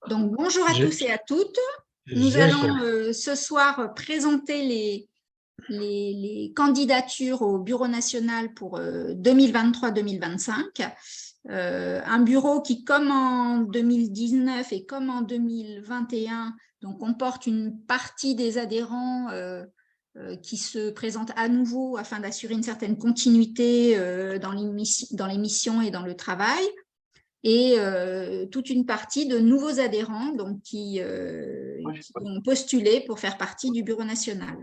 Donc, bonjour à J'ai tous et à toutes. Nous Génial. allons ce soir présenter les candidatures au Bureau national pour 2023-2025. Un bureau qui, comme en 2019 et comme en 2021, donc comporte une partie des adhérents qui se présentent à nouveau afin d'assurer une certaine continuité dans les missions et dans le travail, et toute une partie de nouveaux adhérents donc, qui ont postulé pour faire partie du Bureau national.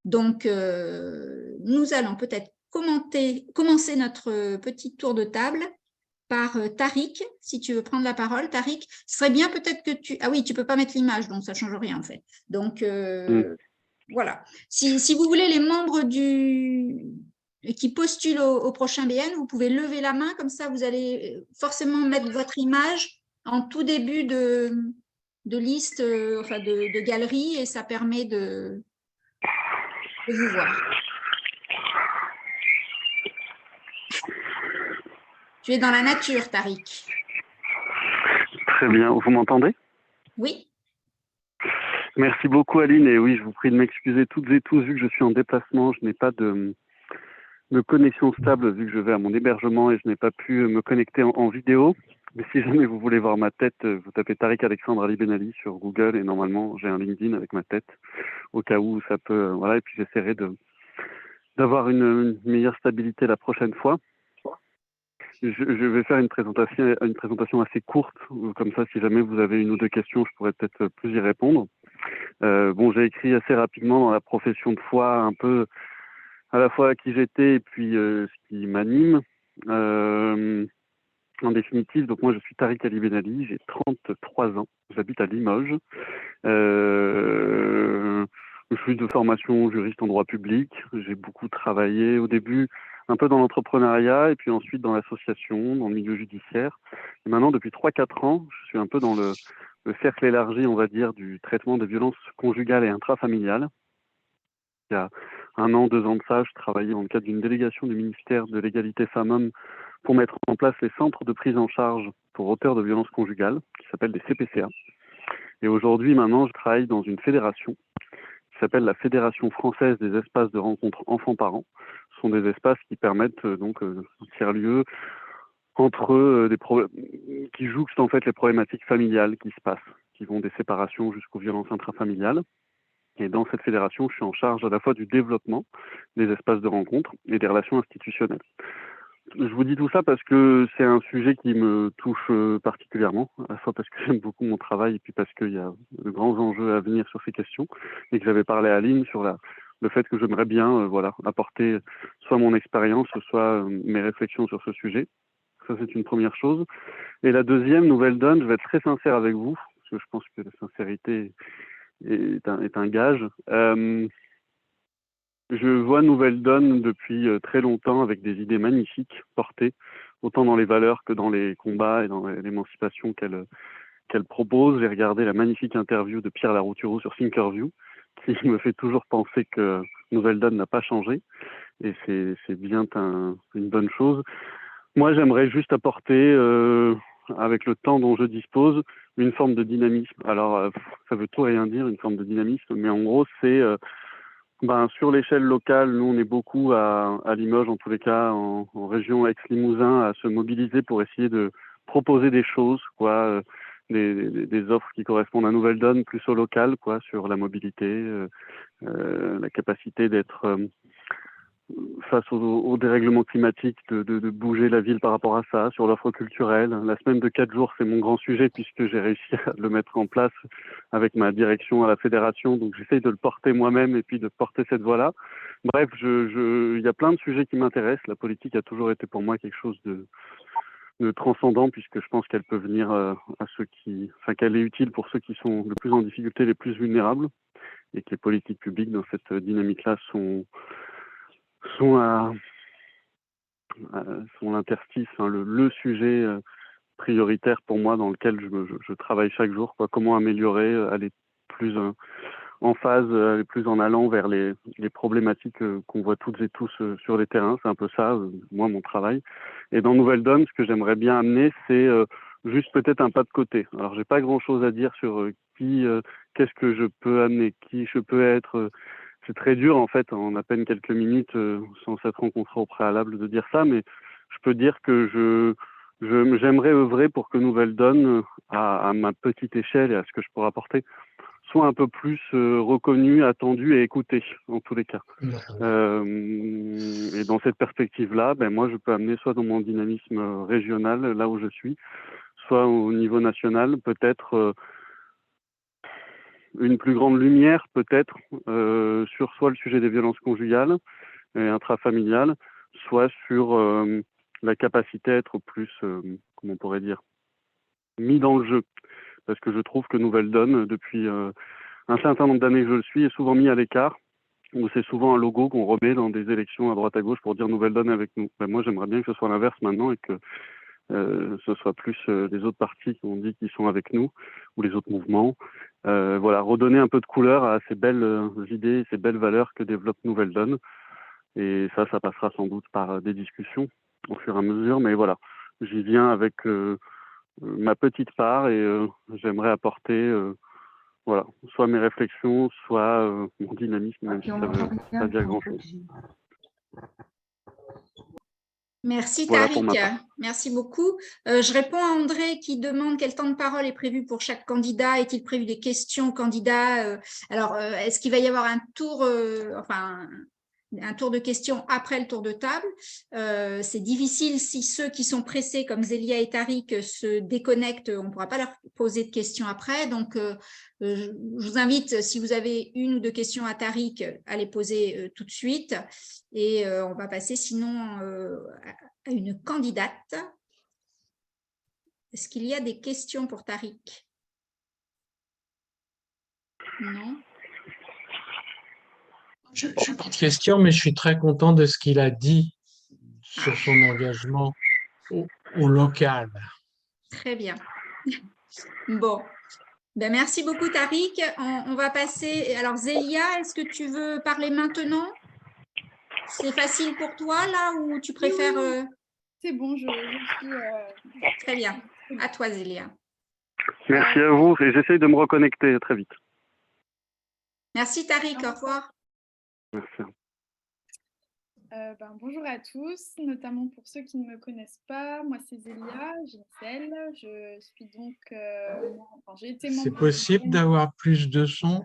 Donc, nous allons peut-être commencer notre petit tour de table par Tariq, si tu veux prendre la parole. Tariq, ce serait bien peut-être que tu... Ah oui, tu ne peux pas mettre l'image, donc ça ne change rien en fait. Donc, Mm. voilà. Si vous voulez, les membres qui postulent au prochain BN, vous pouvez lever la main, comme ça vous allez forcément mettre votre image en tout début de liste, enfin de galerie, et ça permet de vous voir. Tu es dans la nature, Tariq. Très bien. Vous m'entendez? Oui, Merci beaucoup, Aline. Et oui, je vous prie de m'excuser toutes et tous, vu que je suis en déplacement. Je n'ai pas de connexion stable, vu que je vais à mon hébergement et je n'ai pas pu me connecter en vidéo. Mais si jamais vous voulez voir ma tête, vous tapez Tariq Alexandre Ali Ben Ali sur Google et normalement, j'ai un LinkedIn avec ma tête, au cas où ça peut... voilà, et puis j'essaierai d'avoir une meilleure stabilité la prochaine fois. Je vais faire une présentation assez courte, comme ça, si jamais vous avez une ou deux questions, je pourrais peut-être plus y répondre. Bon, j'ai écrit assez rapidement dans la profession de foi, un peu à la fois qui j'étais et puis ce qui m'anime. En définitive, donc moi je suis Tariq Ali Ben Ali, j'ai 33 ans, j'habite à Limoges. Je suis de formation juriste en droit public. J'ai beaucoup travaillé au début un peu dans l'entrepreneuriat et puis ensuite dans l'association, dans le milieu judiciaire. Et maintenant, depuis 3-4 ans, je suis un peu dans le cercle élargi, on va dire, du traitement des violences conjugales et intrafamiliales. Il y a 1 an, 2 ans de ça, je travaillais dans le cadre d'une délégation du ministère de l'égalité femmes-hommes pour mettre en place les centres de prise en charge pour auteurs de violences conjugales, qui s'appellent des CPCA. Et aujourd'hui, maintenant, je travaille dans une fédération qui s'appelle la Fédération française des espaces de rencontre enfants-parents. Ce sont des espaces qui permettent donc un tiers-lieu entre qui jouxtent en fait les problématiques familiales qui se passent, qui vont des séparations jusqu'aux violences intrafamiliales. Et dans cette fédération, je suis en charge à la fois du développement des espaces de rencontre et des relations institutionnelles. Je vous dis tout ça parce que c'est un sujet qui me touche particulièrement, à la fois parce que j'aime beaucoup mon travail et puis parce qu'il y a de grands enjeux à venir sur ces questions et que j'avais parlé à Aline sur le fait que j'aimerais bien apporter soit mon expérience, soit mes réflexions sur ce sujet. Ça, c'est une première chose. Et la deuxième nouvelle donne, je vais être très sincère avec vous, parce que je pense que la sincérité est un gage. Je vois Nouvelle Donne depuis très longtemps avec des idées magnifiques portées, autant dans les valeurs que dans les combats et dans l'émancipation qu'elle propose. J'ai regardé la magnifique interview de Pierre Larouturou sur Thinkerview, qui me fait toujours penser que Nouvelle Donne n'a pas changé, et c'est bien une bonne chose. Moi, j'aimerais juste apporter, avec le temps dont je dispose, une forme de dynamisme. Alors, ça veut tout rien dire, une forme de dynamisme, mais en gros, c'est... sur l'échelle locale, nous on est beaucoup à Limoges, en tous les cas en région Aix-Limousin, à se mobiliser pour essayer de proposer des choses, des offres qui correspondent à Nouvelle Donne, plus au local, sur la mobilité, la capacité d'être face au dérèglement climatique, de bouger la ville par rapport à ça, sur l'offre culturelle. La semaine de 4 jours, c'est mon grand sujet puisque j'ai réussi à le mettre en place avec ma direction à la fédération. Donc j'essaye de le porter moi-même et puis de porter cette voie-là. Bref, il y a plein de sujets qui m'intéressent. La politique a toujours été pour moi quelque chose de transcendant puisque je pense qu'elle peut venir qu'elle est utile pour ceux qui sont le plus en difficulté, les plus vulnérables, et que les politiques publiques dans cette dynamique-là sont l'interstice, le sujet prioritaire pour moi dans lequel je travaille chaque jour. Comment améliorer, aller plus en phase, aller plus en allant vers les problématiques qu'on voit toutes et tous sur les terrains. C'est un peu ça, moi, mon travail. Et dans Nouvelle Donne, ce que j'aimerais bien amener, c'est juste peut-être un pas de côté. Alors, j'ai pas grand-chose à dire sur qu'est-ce que je peux amener, qui je peux être. C'est très dur, en fait, en à peine quelques minutes, sans s'être rencontré au préalable, de dire ça, mais je peux dire que j'aimerais œuvrer pour que Nouvelle Donne, à ma petite échelle et à ce que je pourrais apporter, soit un peu plus reconnu, attendu et écouté, en tous les cas. Et dans cette perspective-là, moi, je peux amener soit dans mon dynamisme régional, là où je suis, soit au niveau national, peut-être une plus grande lumière, peut-être, sur soit le sujet des violences conjugales et intrafamiliales, soit sur la capacité à être plus, comment on pourrait dire, mis dans le jeu. Parce que je trouve que Nouvelle Donne, depuis un certain nombre d'années que je le suis, est souvent mis à l'écart, où c'est souvent un logo qu'on remet dans des élections à droite à gauche pour dire Nouvelle Donne avec nous. Moi, j'aimerais bien que ce soit l'inverse maintenant et que ce soit plus les autres partis qu'on dit qui sont avec nous, ou les autres mouvements. Voilà, redonner un peu de couleur à ces belles idées, ces belles valeurs que développe Nouvelle Donne. Et ça passera sans doute par des discussions au fur et à mesure. Mais voilà, j'y viens avec ma petite part et j'aimerais apporter voilà, soit mes réflexions, soit mon dynamisme, même si ça veut pas dire grand-chose. Merci Voilà pour Tariq, ma part. merci beaucoup. Je réponds à André qui demande quel temps de parole est prévu pour chaque candidat. Est-il prévu des questions aux candidats? Alors, est-ce qu'il va y avoir un tour, un tour de questions après le tour de table? C'est difficile si ceux qui sont pressés comme Zélia et Tariq se déconnectent, on ne pourra pas leur poser de questions après. Donc, je vous invite, si vous avez une ou deux questions à Tariq, à les poser tout de suite. Et on va passer sinon à une candidate. Est-ce qu'il y a des questions pour Tariq? Non. Je n'ai pas de question, mais je suis très content de ce qu'il a dit sur son engagement au local. Très bien. Bon. Merci beaucoup Tariq. On va passer. Alors Zélia, est-ce que tu veux parler maintenant? C'est facile pour toi là ou tu préfères C'est bon, je suis... Très bien. À toi Zélia. Merci à vous et j'essaye de me reconnecter très vite. Merci Tariq, au revoir. Merci. Bonjour à tous, notamment pour ceux qui ne me connaissent pas. Moi, c'est Zélia Ginzel. Je suis donc... j'ai été membre... C'est possible d'avoir plus de son?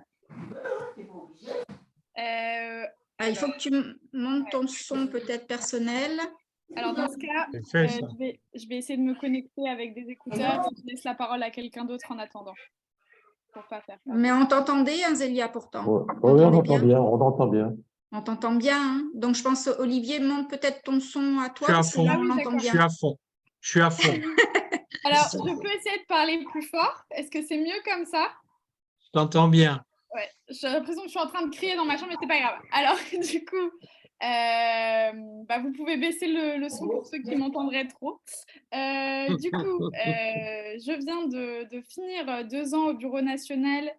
Il faut que tu montes ton son peut-être personnel. Alors, dans ce cas, je vais essayer de me connecter avec des écouteurs et je laisse la parole à quelqu'un d'autre en attendant. Pour pas faire ça. Mais on t'entendait, hein, Zélia, pourtant. Oui, on entend bien, on entend bien. On t'entend bien. Hein. Donc, je pense, Olivier, monte peut-être ton son à toi. Je suis à fond. On l'entend bien. Je suis à fond. Je suis à fond. Alors, je peux essayer de parler plus fort. Est-ce que c'est mieux comme ça? Je t'entends bien. Ouais, j'ai l'impression que je suis en train de crier dans ma chambre, mais c'est pas grave. Alors, du coup, vous pouvez baisser le son pour ceux qui m'entendraient trop. Du coup, je viens de finir 2 ans au Bureau national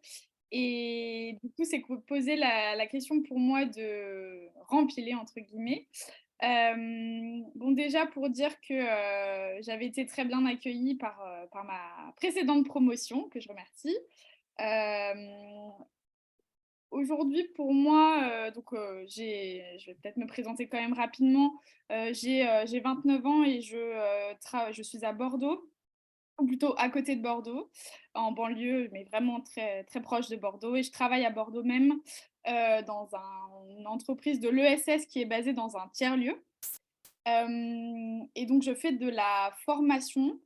et du coup, c'est poser la question pour moi de rempiler, entre guillemets. Déjà, pour dire que j'avais été très bien accueillie par ma précédente promotion, que je remercie. Aujourd'hui, pour moi, je vais peut-être me présenter quand même rapidement. J'ai 29 ans et je suis à Bordeaux, ou plutôt à côté de Bordeaux, en banlieue, mais vraiment très, très proche de Bordeaux. Et je travaille à Bordeaux même dans une entreprise de l'ESS qui est basée dans un tiers-lieu. Et donc, je fais de la formation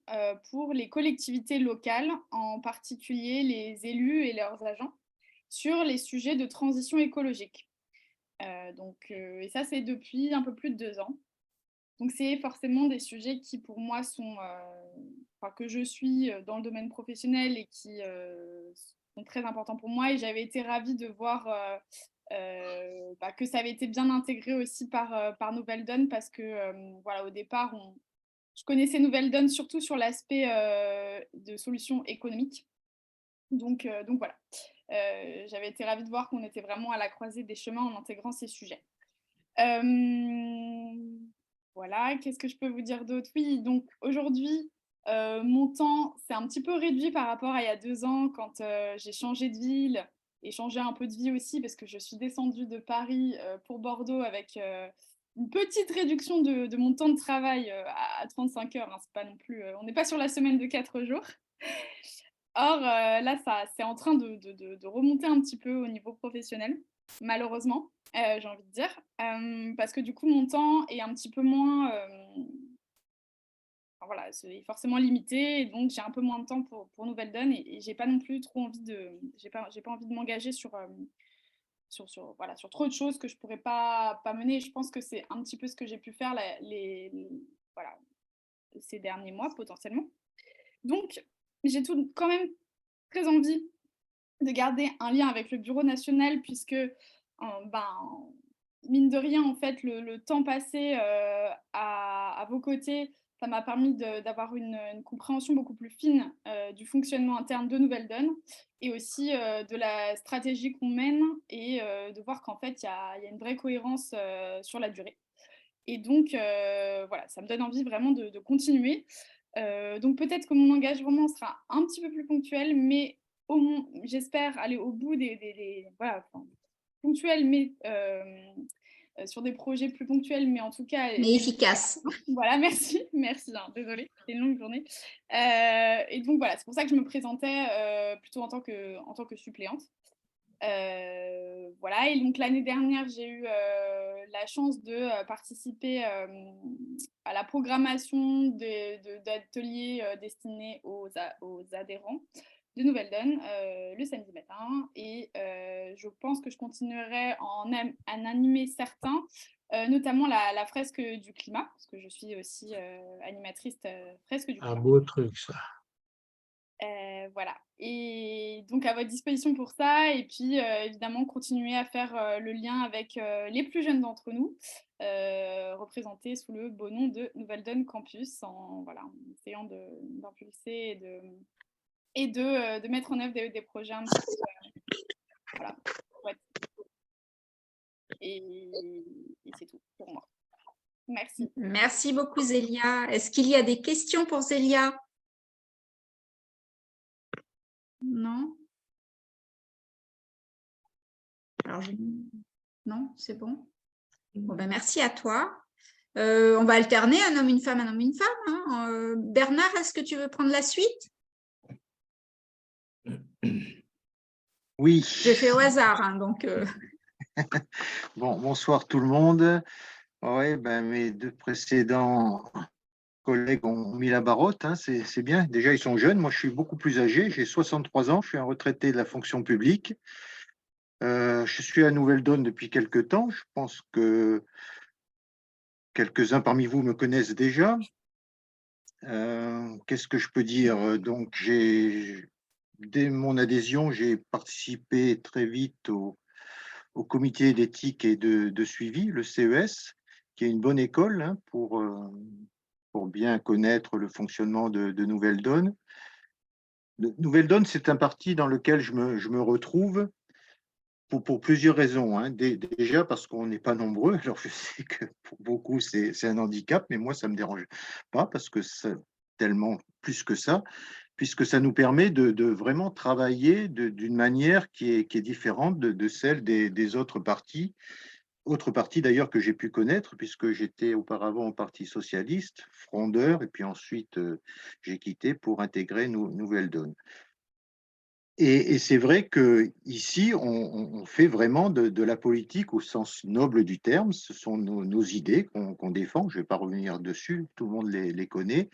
pour les collectivités locales, en particulier les élus et leurs agents, sur les sujets de transition écologique. Et ça, c'est depuis un peu plus de 2 ans. Donc, c'est forcément des sujets qui, pour moi, que je suis dans le domaine professionnel et qui sont très importants pour moi. Et j'avais été ravie de voir que ça avait été bien intégré aussi par Nouvelle Donne parce que, au départ, je connaissais Nouvelle Donne surtout sur l'aspect de solutions économiques. Donc voilà. J'avais été ravie de voir qu'on était vraiment à la croisée des chemins en intégrant ces sujets. Voilà, qu'est-ce que je peux vous dire d'autre? Oui, donc aujourd'hui, Mon temps s'est un petit peu réduit par rapport à il y a 2 ans quand j'ai changé de ville et changé un peu de vie aussi parce que je suis descendue de Paris pour Bordeaux avec une petite réduction de mon temps de travail à 35 heures. Hein, c'est pas non plus, on n'est pas sur la semaine de 4 jours. Or, là, c'est en train de remonter un petit peu au niveau professionnel, malheureusement, j'ai envie de dire. Parce que du coup, mon temps est un petit peu moins, enfin, voilà, c'est forcément limité. Et donc, j'ai un peu moins de temps pour Nouvelle Donne et j'ai pas non plus trop envie j'ai pas envie de m'engager voilà, sur trop de choses que je pourrais pas mener. Je pense que c'est un petit peu ce que j'ai pu faire voilà, ces derniers mois, potentiellement. Donc, j'ai quand même très envie de garder un lien avec le Bureau national puisque, ben, mine de rien, en fait, le temps passé à vos côtés, ça m'a permis d'avoir une compréhension beaucoup plus fine du fonctionnement interne de Nouvelle Donne et aussi de la stratégie qu'on mène et de voir qu'en fait, il y a une vraie cohérence sur la durée. Et donc, voilà, ça me donne envie vraiment de continuer. Donc peut-être que mon engagement sera un petit peu plus ponctuel, mais j'espère aller au bout voilà, enfin, ponctuel, mais sur des projets plus ponctuels, mais en tout cas, Mais efficace. voilà, merci, merci, hein, désolée, c'était une longue journée. Et donc voilà, c'est pour ça que je me présentais plutôt en tant que suppléante. Voilà, et donc l'année dernière, j'ai eu la chance de participer à la programmation d'ateliers destinés aux adhérents de Nouvelle Donne le samedi matin. Et je pense que je continuerai en animer certains, notamment la fresque du climat, parce que je suis aussi animatrice fresque du Un climat. beau truc, ça. Voilà, et donc à votre disposition pour ça, et puis évidemment continuer à faire le lien avec les plus jeunes d'entre nous, représentés sous le beau nom de Nouvelle Donne Campus, voilà, en essayant d'impulser et de mettre en œuvre des projets un petit peu, voilà, ouais. Et c'est tout pour moi. Merci. Merci beaucoup, Zélia. Est-ce qu'il y a des questions pour Zélia? Non? Alors, non, c'est bon. Bon, ben, merci à toi. On va alterner un homme, une femme, un homme, une femme. Hein. Bernard, est-ce que tu veux prendre la suite? Oui. J'ai fait au hasard, hein, donc. Bon, bonsoir tout le monde. Ouais, ben, mes deux précédents collègues ont mis la barotte, hein, c'est bien. Déjà, ils sont jeunes. Moi, je suis beaucoup plus âgé. J'ai 63 ans. Je suis un retraité de la fonction publique. Je suis à Nouvelle-Donne depuis quelques temps. Je pense que quelques-uns parmi vous me connaissent déjà. Qu'est-ce que je peux dire? Donc, dès mon adhésion, j'ai participé très vite au comité d'éthique et de suivi, le CES, qui est une bonne école hein, pour bien connaître le fonctionnement de Nouvelle Donne. Nouvelle Donne, c'est un parti dans lequel je me retrouve pour plusieurs raisons. Hein. Déjà parce qu'on n'est pas nombreux. Alors je sais que pour beaucoup, c'est un handicap, mais moi, ça ne me dérange pas parce que c'est tellement plus que ça, puisque ça nous permet de vraiment travailler d'une manière qui est différente de celle des autres partis. Autre parti d'ailleurs que j'ai pu connaître, puisque j'étais auparavant au Parti socialiste, frondeur, et puis ensuite j'ai quitté pour intégrer Nouvelle Donne. Et c'est vrai qu'ici, on fait vraiment de la politique au sens noble du terme. Ce sont nos idées qu'on défend. Je ne vais pas revenir dessus, tout le monde les connaît.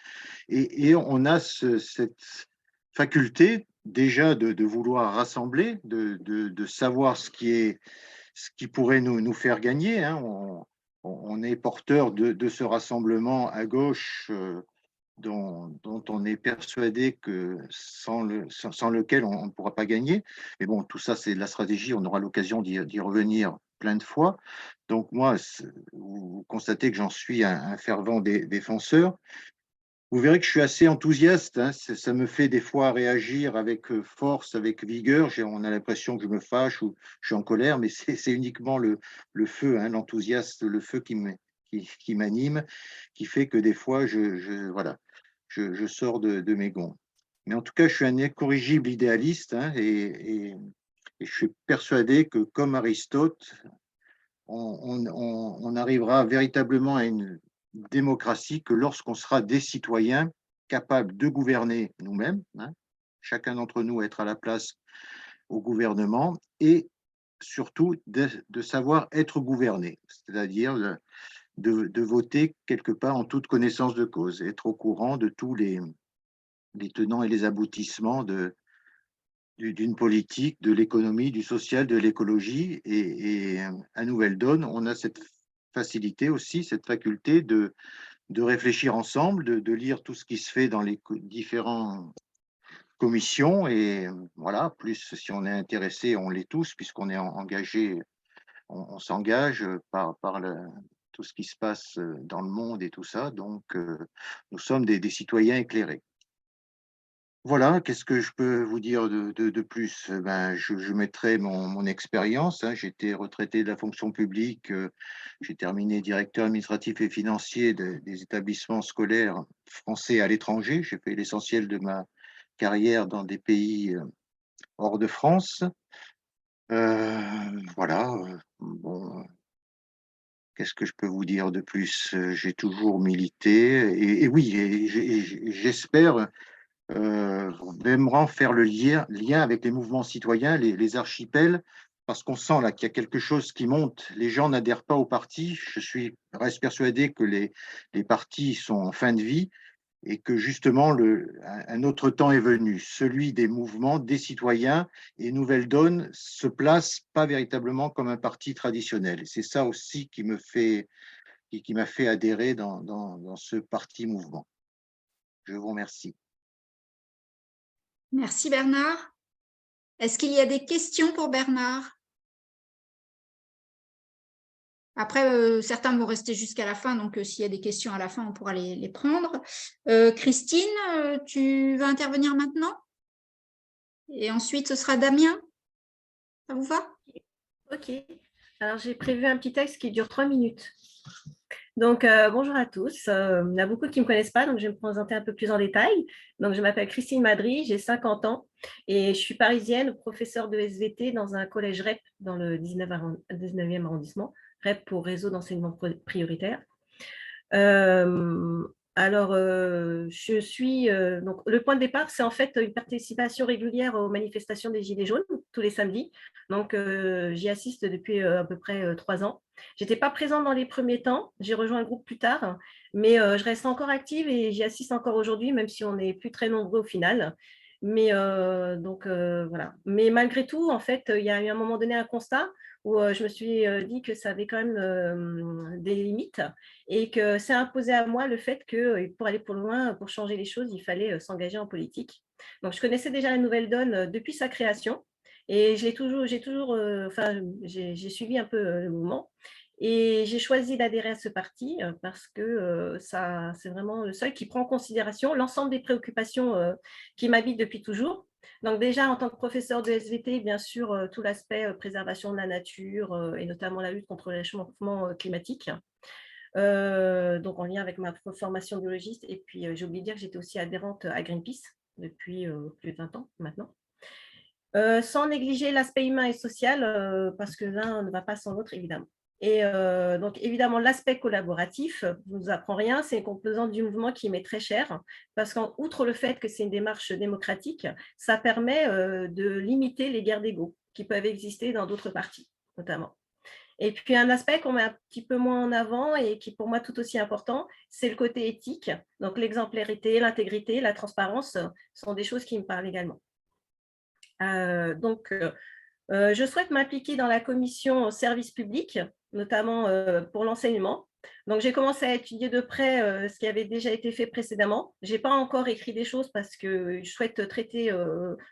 Et on a cette faculté déjà de vouloir rassembler, de savoir ce qui pourrait nous faire gagner. Hein. On est porteur de ce rassemblement à gauche dont on est persuadé que sans lequel on ne pourra pas gagner. Mais bon, tout ça, c'est de la stratégie. On aura l'occasion d'y revenir plein de fois. Donc moi, vous constatez que j'en suis un fervent défenseur. Vous verrez que je suis assez enthousiaste. Hein. Ça me fait des fois réagir avec force, avec vigueur. On a l'impression que je me fâche ou je suis en colère, mais c'est uniquement le feu, hein, l'enthousiasme, le feu qui m'anime, qui fait que des fois, voilà, je sors de mes gonds. Mais en tout cas, je suis un incorrigible idéaliste, hein, et je suis persuadé que, comme Aristote, on arrivera véritablement à une démocratie que lorsqu'on sera des citoyens capables de gouverner nous-mêmes, hein, chacun d'entre nous être à la place au gouvernement, et surtout de savoir être gouverné, c'est-à-dire de voter quelque part en toute connaissance de cause, être au courant de tous les tenants et les aboutissements d'une politique, de l'économie, du social, de l'écologie. Et à Nouvelle Donne, on a cette facilité aussi, cette faculté de réfléchir ensemble, de lire tout ce qui se fait dans les différentes commissions. Et voilà, plus si on est intéressé, on l'est tous, puisqu'on est engagé, on s'engage par tout ce qui se passe dans le monde et tout ça. Donc, nous sommes des citoyens éclairés. Voilà, qu'est-ce que je peux vous dire de plus? Ben, je mettrai mon expérience, hein. J'étais retraité de la fonction publique, j'ai terminé directeur administratif et financier des établissements scolaires français à l'étranger. J'ai fait l'essentiel de ma carrière dans des pays hors de France. Voilà, bon, qu'est-ce que je peux vous dire de plus? J'ai toujours milité, et oui, j'espère vraiment faire le lien avec les mouvements citoyens, les archipels, parce qu'on sent là qu'il y a quelque chose qui monte. Les gens n'adhèrent pas aux partis. Reste persuadé que les partis sont en fin de vie, et que justement un autre temps est venu, celui des mouvements, des citoyens, et Nouvelle Donne se place pas véritablement comme un parti traditionnel. Et c'est ça aussi qui m'a fait adhérer dans ce parti-mouvement. Je vous remercie. Merci Bernard. Est-ce qu'il y a des questions pour Bernard? Après, certains vont rester jusqu'à la fin, donc s'il y a des questions à la fin, on pourra les prendre. Christine, tu vas intervenir maintenant? Et ensuite, ce sera Damien. Ça vous va? Ok. Alors, j'ai prévu un petit texte qui dure 3 minutes. Donc, bonjour à tous. Il y a beaucoup qui ne me connaissent pas, donc je vais me présenter un peu plus en détail. Donc, je m'appelle Christine Madry, j'ai 50 ans et je suis parisienne, professeure de SVT dans un collège REP dans le 19e arrondissement, REP pour réseau d'enseignement prioritaire. Alors, je suis donc le point de départ, c'est en fait une participation régulière aux manifestations des Gilets jaunes tous les samedis. Donc, j'y assiste depuis à peu près 3 ans. J'étais pas présente dans les premiers temps, j'ai rejoint le groupe plus tard, mais je reste encore active et j'y assiste encore aujourd'hui, même si on n'est plus très nombreux au final. Mais donc voilà. Mais malgré tout, en fait, il y a eu à un moment donné un constat où je me suis dit que ça avait quand même des limites et que c'est imposé à moi le fait que pour aller plus loin, pour changer les choses, il fallait s'engager en politique. Donc, je connaissais déjà la Nouvelle Donne depuis sa création et j'ai suivi un peu le mouvement et j'ai choisi d'adhérer à ce parti parce que c'est vraiment le seul qui prend en considération l'ensemble des préoccupations qui m'habitent depuis toujours. Donc déjà, en tant que professeur de SVT, bien sûr, tout l'aspect préservation de la nature et notamment la lutte contre le réchauffement climatique. Donc en lien avec ma formation de biologiste. Et puis, j'ai oublié de dire que j'étais aussi adhérente à Greenpeace depuis plus de 20 ans maintenant. Sans négliger l'aspect humain et social, parce que l'un ne va pas sans l'autre, évidemment. Et donc, évidemment, l'aspect collaboratif, je ne vous apprends rien, c'est une composante du mouvement qui m'est très chère, parce qu'outre le fait que c'est une démarche démocratique, ça permet de limiter les guerres d'ego qui peuvent exister dans d'autres partis, notamment. Et puis, un aspect qu'on met un petit peu moins en avant et qui, pour moi, tout aussi important, c'est le côté éthique. Donc, l'exemplarité, l'intégrité, la transparence sont des choses qui me parlent également. Je souhaite m'impliquer dans la commission service public, notamment pour l'enseignement. Donc, j'ai commencé à étudier de près ce qui avait déjà été fait précédemment. Je n'ai pas encore écrit des choses parce que je souhaite traiter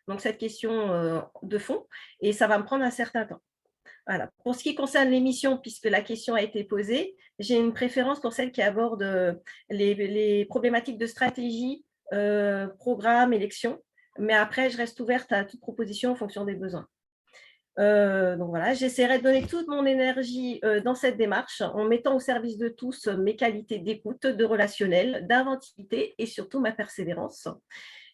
donc cette question de fond et ça va me prendre un certain temps. Voilà. Pour ce qui concerne l'émission, puisque la question a été posée, j'ai une préférence pour celle qui aborde les problématiques de stratégie, programme, élection. Mais après, je reste ouverte à toute proposition en fonction des besoins. Donc voilà, j'essaierai de donner toute mon énergie dans cette démarche en mettant au service de tous mes qualités d'écoute, de relationnel, d'inventivité et surtout ma persévérance.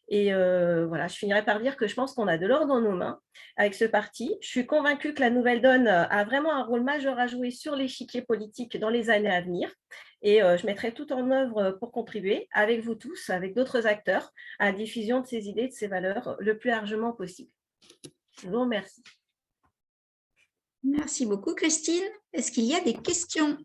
Et voilà, je finirai par dire que je pense qu'on a de l'or dans nos mains avec ce parti. Je suis convaincue que la Nouvelle Donne a vraiment un rôle majeur à jouer sur l'échiquier politique dans les années à venir. Et je mettrai tout en œuvre pour contribuer, avec vous tous, avec d'autres acteurs, à la diffusion de ces idées, de ces valeurs le plus largement possible. Je vous remercie. Merci beaucoup, Christine. Est-ce qu'il y a des questions?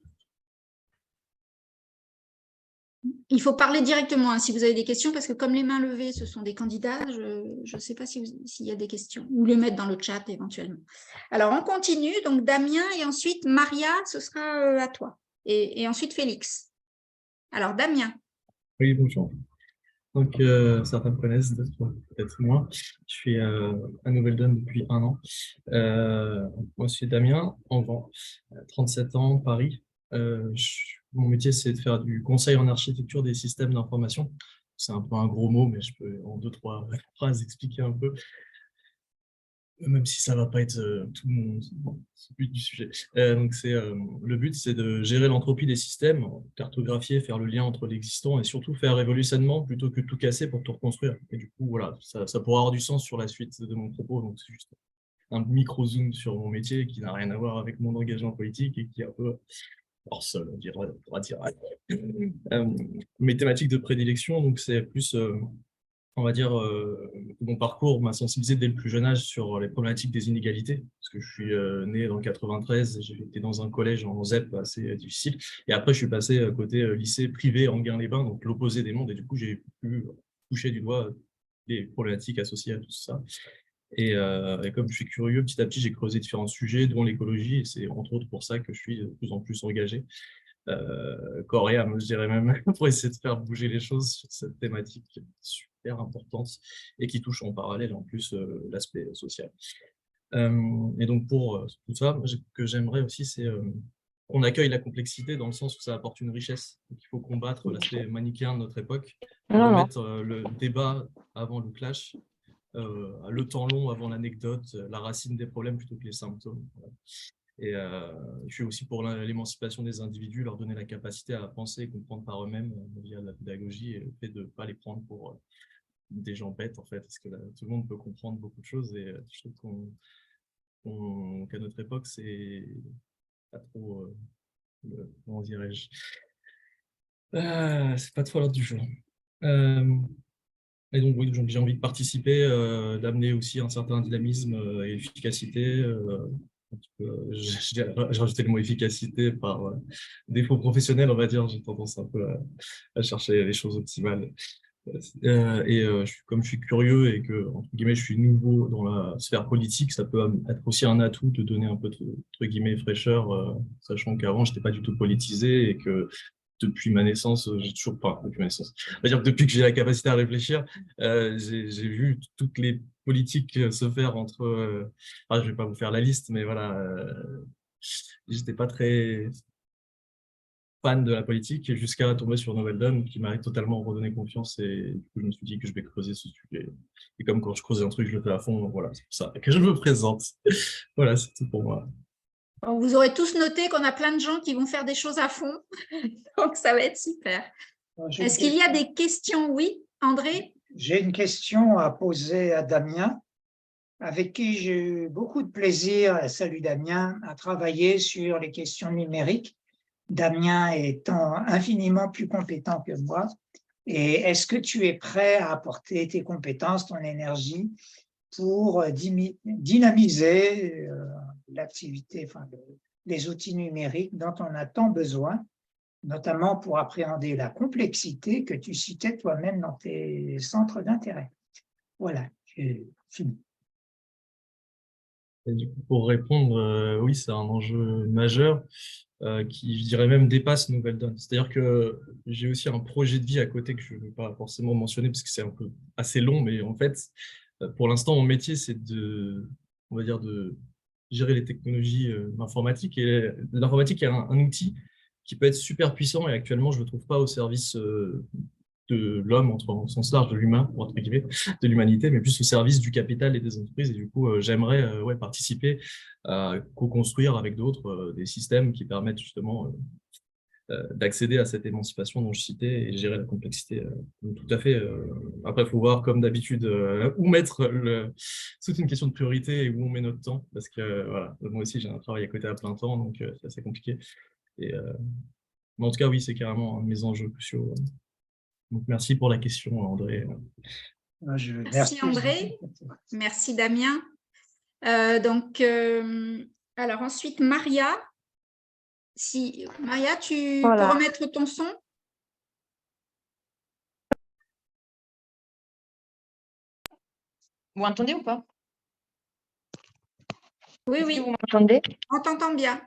Il faut parler directement si vous avez des questions, parce que comme les mains levées, ce sont des candidats, je ne sais pas s'il y a des questions, ou les mettre dans le chat éventuellement. Alors, on continue. Donc, Damien et ensuite Maria, ce sera à toi. Et ensuite Félix. Alors, Damien. Oui, bonjour. Donc, certains me connaissent, d'autres peut-être moins. Je suis à Nouvelle Donne depuis 1 an. Moi, je suis Damien, Enghien, 37 ans, Paris. Mon métier, c'est de faire du conseil en architecture des systèmes d'information. C'est un peu un gros mot, mais je peux en 2-3 phrases expliquer un peu, même si ça ne va pas être tout le but du sujet. Donc le but, c'est de gérer l'entropie des systèmes, cartographier, faire le lien entre l'existant et surtout faire évoluer sainement plutôt que de tout casser pour tout reconstruire. Et du coup, voilà, ça pourra avoir du sens sur la suite de mon propos. Donc c'est juste un micro-zoom sur mon métier qui n'a rien à voir avec mon engagement politique et qui est un peu hors sol, on pourra dire. Mes thématiques de prédilection, donc c'est plus... on va dire, mon parcours m'a sensibilisé dès le plus jeune âge sur les problématiques des inégalités, parce que je suis né dans le 93, j'ai été dans un collège en ZEP assez difficile, et après je suis passé côté lycée privé Enghien-les-Bains, donc l'opposé des mondes, et du coup j'ai pu toucher du doigt les problématiques associées à tout ça. Et comme je suis curieux, petit à petit j'ai creusé différents sujets, dont l'écologie, et c'est entre autres pour ça que je suis de plus en plus engagé. Corps et âme, je dirais même, pour essayer de faire bouger les choses sur cette thématique super importante et qui touche en parallèle en plus l'aspect social. Et donc pour tout ça, ce que j'aimerais aussi, c'est qu'on accueille la complexité dans le sens où ça apporte une richesse. Donc, il faut combattre l'aspect manichéen de notre époque, remettre le débat avant le clash, le temps long avant l'anecdote, la racine des problèmes plutôt que les symptômes. Voilà. Et je suis aussi pour l'émancipation des individus, leur donner la capacité à penser et comprendre par eux-mêmes via la pédagogie et le fait de ne pas les prendre pour des gens bêtes, en fait, parce que là, tout le monde peut comprendre beaucoup de choses et je trouve qu'à notre époque, c'est pas trop, comment dirais-je, c'est pas trop à l'ordre du jour. Et donc, oui, j'ai envie de participer, d'amener aussi un certain dynamisme et efficacité. J'ai rajouté le mot efficacité par défaut professionnel, on va dire. J'ai tendance un peu à chercher les choses optimales. Comme je suis curieux et que, entre guillemets, je suis nouveau dans la sphère politique, ça peut être aussi un atout de donner un peu de, entre guillemets, fraîcheur, sachant qu'avant, je n'étais pas du tout politisé et que depuis ma naissance, j'ai toujours pas, depuis ma naissance, on va dire que depuis que j'ai la capacité à réfléchir, j'ai vu toutes les politiques se faire entre, je vais pas vous faire la liste, mais voilà, j'étais pas très fan de la politique jusqu'à tomber sur Nouvelle Donne qui m'a totalement redonné confiance et du coup, je me suis dit que je vais creuser ce sujet. Et comme quand je creuse un truc, je le fais à fond, donc voilà, c'est pour ça que je me présente. Voilà, c'est tout pour moi. Vous aurez tous noté qu'on a plein de gens qui vont faire des choses à fond, donc ça va être super. Est-ce qu'il y a des questions? Oui, André? J'ai une question à poser à Damien, avec qui j'ai eu beaucoup de plaisir, salut Damien, à travailler sur les questions numériques. Damien étant infiniment plus compétent que moi. Et est-ce que tu es prêt à apporter tes compétences, ton énergie pour dynamiser l'activité, enfin, les outils numériques dont on a tant besoin, notamment pour appréhender la complexité que tu citais toi-même dans tes centres d'intérêt. Voilà, j'ai fini. Et du coup, pour répondre, oui, c'est un enjeu majeur qui, je dirais même, dépasse Nouvelle Donne. C'est-à-dire que j'ai aussi un projet de vie à côté que je ne vais pas forcément mentionner parce que c'est un peu assez long, mais en fait, pour l'instant, mon métier, c'est on va dire, de gérer les technologies d'informatique. Et l'informatique est un outil qui peut être super puissant et actuellement, je ne le trouve pas au service de de l'homme, au sens large de l'humain, entre guillemets, de l'humanité, mais plus au service du capital et des entreprises. Et du coup, j'aimerais participer à co-construire avec d'autres des systèmes qui permettent justement d'accéder à cette émancipation dont je citais et gérer la complexité. Donc, tout à fait. Après, il faut voir, comme d'habitude, où mettre c'est une question de priorité et où on met notre temps, parce que voilà, moi aussi, j'ai un travail à côté à plein temps, donc c'est assez compliqué. Et, mais en tout cas, oui, c'est carrément un de mes enjeux cruciaux. Donc, merci pour la question, André. Merci, André. Merci, Damien. Alors ensuite, Maria. Maria, tu peux remettre ton son? Vous m'entendez ou pas? Oui, oui. Vous m'entendez? On t'entend bien.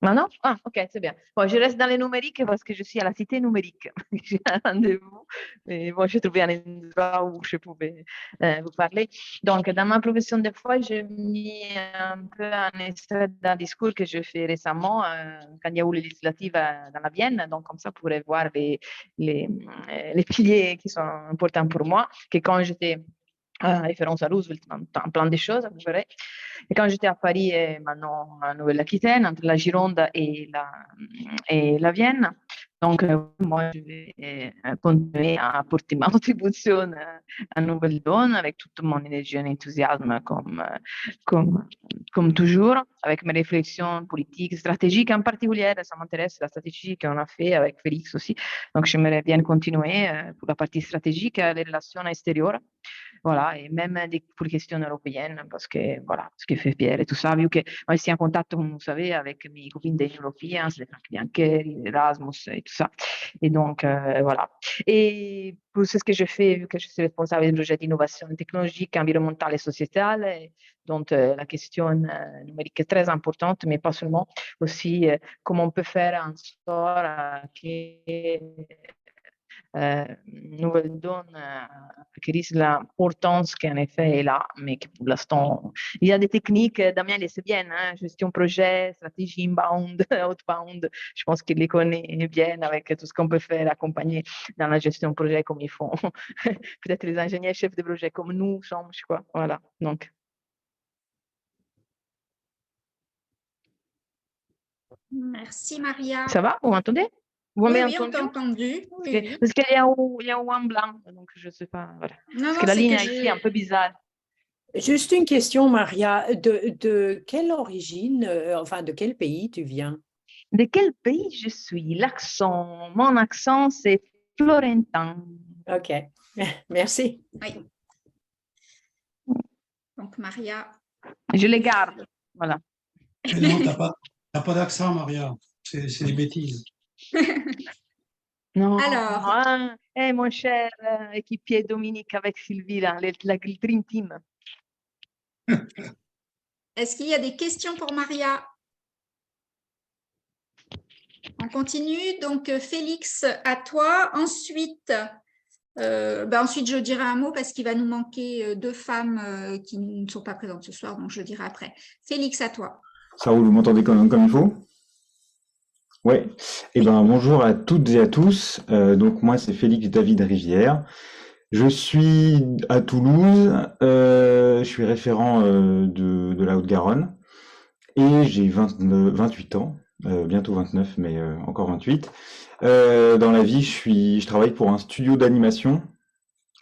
Maintenant? Ah, ok, c'est bien. Bon, je reste dans les numériques parce que je suis à la cité numérique. J'ai un rendez-vous. Mais bon, j'ai trouvé un endroit où je pouvais vous parler. Donc, dans ma profession de foi, j'ai mis un peu un extrait d'un discours que je fais récemment quand il y a eu les législatives dans la Vienne. Donc, comme ça, vous pourrez voir les piliers qui sont importants pour moi. Que quand j'étais référence à Roosevelt, plein de choses, vous verrez. Et quand j'étais à Paris et maintenant en Nouvelle-Aquitaine, entre la Gironde et la Vienne, donc moi je vais continuer à apporter ma contribution à Nouvelle-Donne avec toute mon énergie et enthousiasme comme toujours, avec mes réflexions politiques, stratégiques en particulier. Ça m'intéresse la stratégie qu'on a fait avec Félix aussi. Donc j'aimerais bien continuer pour la partie stratégique, les relations extérieures. Voilà, et même pour les questions européennes, parce que voilà, ce que fait Pierre et tout ça, vu que moi je suis en contact, comme vous savez, avec mes copines des Européens, c'est Franck Biancheri, Erasmus et tout ça. Et donc, voilà. Et pour ce que je fais, vu que je suis responsable du projet d'innovation technologique, environnementale et sociétale, et donc la question numérique est très importante, mais pas seulement, aussi comment on peut faire en sorte que Nouvelle-Donne acquérissent l'importance qu'en effet est là, mais que pour l'instant, il y a des techniques, Damien les sait bien, hein, gestion projet, stratégie inbound, outbound, je pense qu'il les connaît bien avec tout ce qu'on peut faire accompagner dans la gestion projet comme ils font. Peut-être les ingénieurs chefs de projet comme nous sommes, je crois. Voilà, donc. Merci, Maria. Ça va, vous m'entendez? Oui, on t'a entendu. Oui. Parce qu'il y a eu un blanc, donc je ne sais pas. Voilà. Parce que la ligne ici est un peu bizarre. Juste une question, Maria. De quelle origine, enfin, de quel pays tu viens? De quel pays je suis? L'accent, mon accent, c'est florentin. Ok, merci. Oui. Donc, Maria. Je les garde, voilà. Non, tu n'as pas d'accent, Maria. C'est des bêtises. Non, alors, mon cher équipier Dominique avec Sylvie, là, le Dream Team. Est-ce qu'il y a des questions pour Maria? On continue. Donc, Félix, à toi. Ensuite, je dirai un mot parce qu'il va nous manquer deux femmes qui ne sont pas présentes ce soir, donc je dirai après. Félix, à toi. Ça roule, vous m'entendez comme il faut? Oui. Eh ben, bonjour à toutes et à tous. Donc, moi, c'est Félix David Rivière. Je suis à Toulouse. Je suis référent de la Haute-Garonne. Et j'ai 28 ans. Bientôt 29, mais encore 28. Dans la vie, je travaille pour un studio d'animation.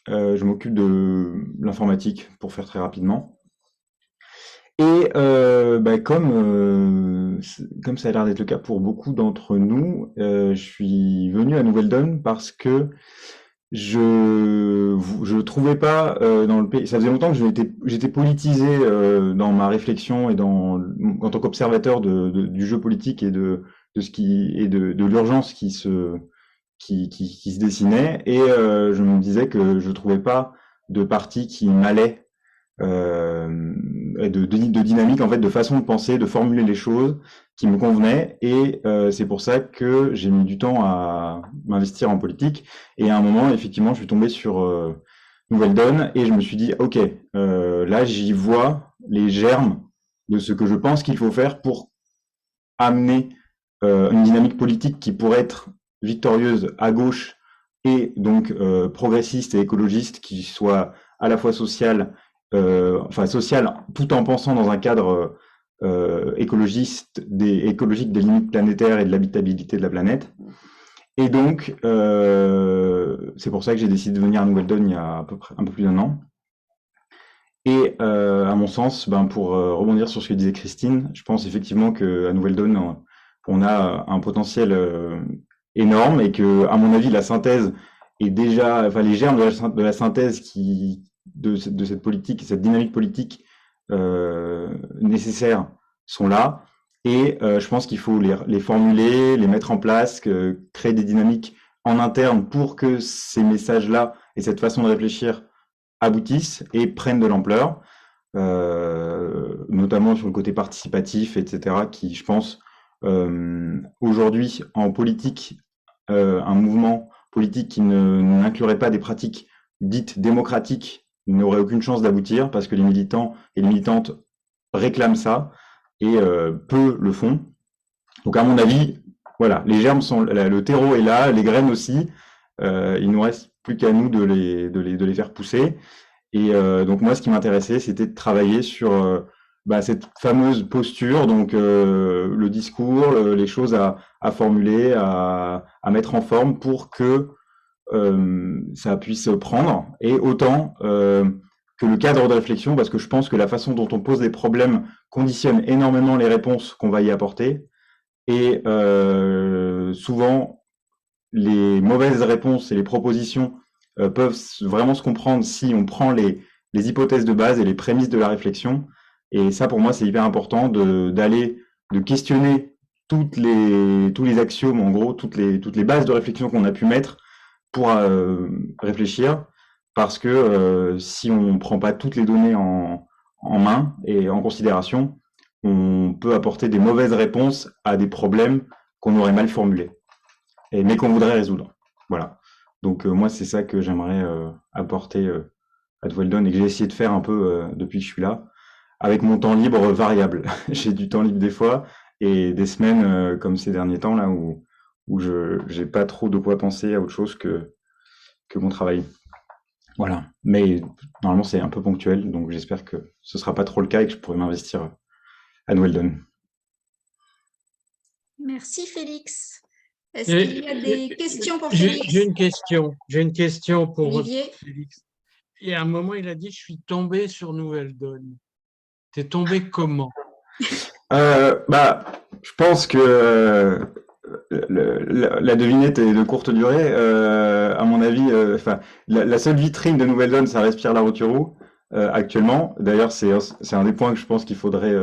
Je m'occupe de l'informatique, pour faire très rapidement. Et comme ça a l'air d'être le cas pour beaucoup d'entre nous, je suis venu à Nouvelle-Donne parce que je trouvais pas dans le pays. Ça faisait longtemps que j'étais politisé dans ma réflexion et en tant qu'observateur du jeu politique et de l'urgence qui se dessinait, et je me disais que je trouvais pas de parti qui m'allait, de dynamique, en fait, de façon de penser, de formuler les choses qui me convenaient, et c'est pour ça que j'ai mis du temps à m'investir en politique. Et à un moment, effectivement, je suis tombé sur Nouvelle-Donne et je me suis dit, ok, là j'y vois les germes de ce que je pense qu'il faut faire pour amener une dynamique politique qui pourrait être victorieuse à gauche et donc progressiste et écologiste qui soit à la fois social, social tout en pensant dans un cadre écologique des limites planétaires et de l'habitabilité de la planète. Et donc, c'est pour ça que j'ai décidé de venir à Nouvelle-Donne il y a à peu près un peu plus d'1 an. Et à mon sens, pour rebondir sur ce que disait Christine, je pense effectivement qu'à Nouvelle-Donne, on a un potentiel énorme et que, à mon avis, la synthèse est déjà, les germes de la synthèse de cette politique, cette dynamique politique nécessaire sont là. Et je pense qu'il faut les formuler, les mettre en place, créer des dynamiques en interne pour que ces messages-là et cette façon de réfléchir aboutissent et prennent de l'ampleur, notamment sur le côté participatif, etc., qui, je pense, aujourd'hui, en politique, un mouvement politique qui n'inclurait pas des pratiques dites démocratiques n'aurait aucune chance d'aboutir parce que les militants et les militantes réclament ça et peu le font. Donc, à mon avis, voilà, les germes sont, le terreau est là, les graines aussi. Il nous reste plus qu'à nous de les faire pousser. Et donc moi, ce qui m'intéressait, c'était de travailler sur cette fameuse posture, donc le discours, les choses à formuler, à mettre en forme pour que ça puisse prendre, et autant que le cadre de réflexion, parce que je pense que la façon dont on pose des problèmes conditionne énormément les réponses qu'on va y apporter, et souvent, les mauvaises réponses et les propositions peuvent vraiment se comprendre si on prend les hypothèses de base et les prémices de la réflexion. Et ça, pour moi, c'est hyper important de questionner tous les axiomes, en gros, toutes les bases de réflexion qu'on a pu mettre pour réfléchir, parce que si on ne prend pas toutes les données en main et en considération, on peut apporter des mauvaises réponses à des problèmes qu'on aurait mal formulés, mais qu'on voudrait résoudre. Voilà. Donc moi, c'est ça que j'aimerais apporter à Nouvelle-Donne et que j'ai essayé de faire un peu depuis que je suis là, avec mon temps libre variable. J'ai du temps libre des fois et des semaines comme ces derniers temps là où je n'ai pas trop de quoi penser à autre chose que mon travail. Voilà. Mais normalement, c'est un peu ponctuel, donc j'espère que ce sera pas trop le cas et que je pourrai m'investir à Nouvelle-Donne. Merci Félix. Est-ce qu'il y a des questions pour Félix? J'ai une question pour Olivier. Félix. Et à un moment, il a dit, je suis tombé sur Nouvelle-Donne. T'es tombé comment? Je pense que la devinette est de courte durée. À mon avis, la seule vitrine de Nouvelle-Donne, ça reste Pierre Larouturou actuellement. D'ailleurs, c'est un des points que je pense qu'il faudrait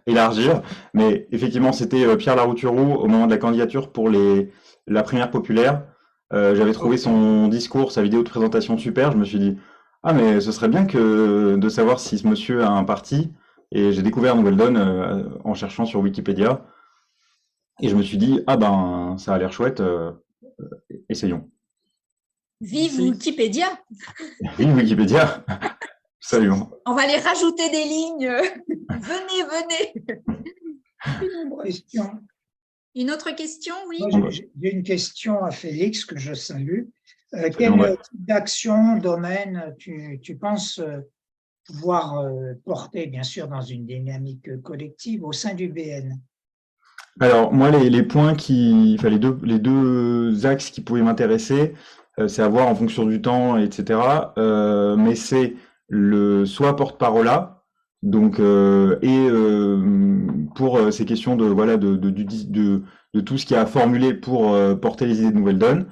élargir. Mais effectivement, c'était Pierre Larouturou au moment de la candidature pour la primaire populaire. J'avais trouvé son discours, sa vidéo de présentation super. Je me suis dit, ah, mais ce serait bien de savoir si ce monsieur a un parti. Et j'ai découvert Nouvelle-Donne en cherchant sur Wikipédia. Et je me suis dit, ah ben, ça a l'air chouette, essayons. Vive Wikipédia! Vive Wikipédia! Salut. On va les rajouter des lignes. Venez. Une autre question, oui? J'ai une question à Félix que je salue. Quel type d'action, domaine tu penses pouvoir porter, bien sûr, dans une dynamique collective au sein du BN? Alors, moi, les points les deux axes qui pouvaient m'intéresser, c'est à voir en fonction du temps, etc. Mais c'est soit porte-parole, donc, pour ces questions de tout ce qu'il y a à formuler pour porter les idées de Nouvelle-Donne,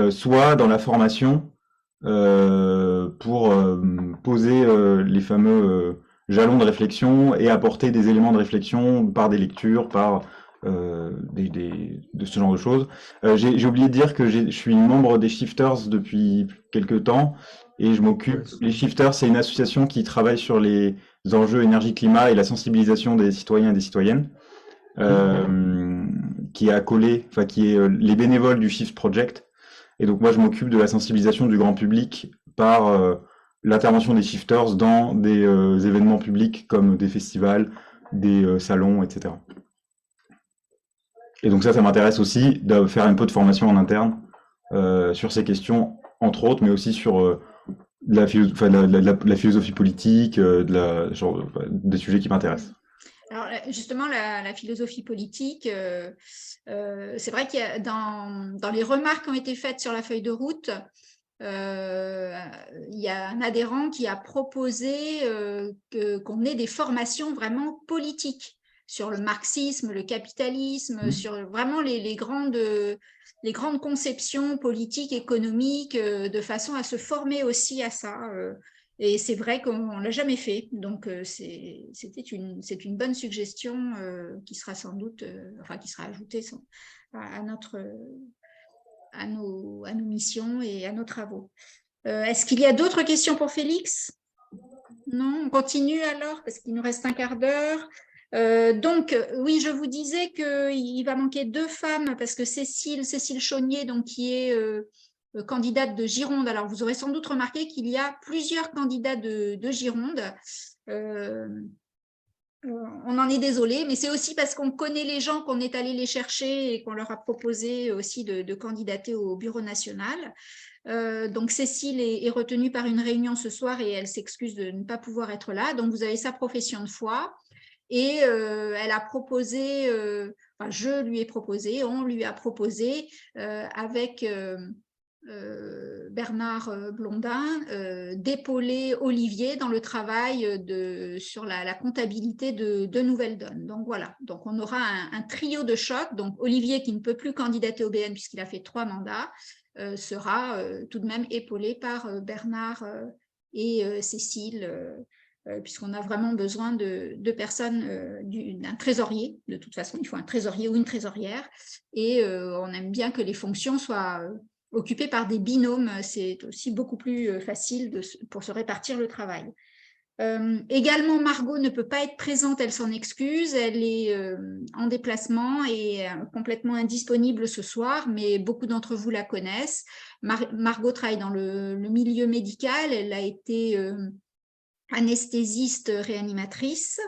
soit dans la formation, pour poser les fameux jalons de réflexion et apporter des éléments de réflexion par des lectures, par de ce genre de choses. J'ai oublié de dire que je suis membre des Shifters depuis quelques temps et je m'occupe. Les Shifters, c'est une association qui travaille sur les enjeux énergie-climat et la sensibilisation des citoyens et des citoyennes, qui est les bénévoles du Shift Project. Et donc moi, je m'occupe de la sensibilisation du grand public par l'intervention des Shifters dans des événements publics comme des festivals, des salons, etc. Et donc ça m'intéresse aussi de faire un peu de formation en interne sur ces questions, entre autres, mais aussi sur la philosophie politique, des sujets qui m'intéressent. Alors justement, la philosophie politique, c'est vrai qu'il y a dans les remarques qui ont été faites sur la feuille de route, il y a un adhérent qui a proposé qu'on ait des formations vraiment politiques sur le marxisme, le capitalisme, sur vraiment les grandes conceptions politiques, économiques, de façon à se former aussi à ça. Et c'est vrai qu'on ne l'a jamais fait. Donc, c'est une bonne suggestion qui sera sans doute, qui sera ajoutée à nos missions et à nos travaux. Est-ce qu'il y a d'autres questions pour Félix? Non, on continue alors, parce qu'il nous reste un quart d'heure. Donc, oui, je vous disais qu'il va manquer 2 femmes, parce que Cécile Chaunier, donc, qui est candidate de Gironde. Alors, vous aurez sans doute remarqué qu'il y a plusieurs candidats de Gironde. On en est désolé, mais c'est aussi parce qu'on connaît les gens qu'on est allé les chercher et qu'on leur a proposé aussi de candidater au Bureau national. Donc, Cécile est retenue par une réunion ce soir et elle s'excuse de ne pas pouvoir être là. Donc, vous avez sa profession de foi et elle a proposé, je lui ai proposé, on lui a proposé avec Bernard Blondin d'épauler Olivier dans le travail sur la comptabilité de Nouvelle Donne. Donc voilà, donc on aura un trio de choc. Donc Olivier, qui ne peut plus candidater au BN puisqu'il a fait 3 mandats, sera tout de même épaulé par Bernard et Cécile, puisqu'on a vraiment besoin de personnes, d'un trésorier. De toute façon, il faut un trésorier ou une trésorière, et on aime bien que les fonctions soient occupées par des binômes. C'est aussi beaucoup plus facile pour se répartir le travail. Également, Margot ne peut pas être présente, elle s'en excuse, elle est en déplacement et complètement indisponible ce soir, mais beaucoup d'entre vous la connaissent. Margot travaille dans le milieu médical, elle a été anesthésiste réanimatrice,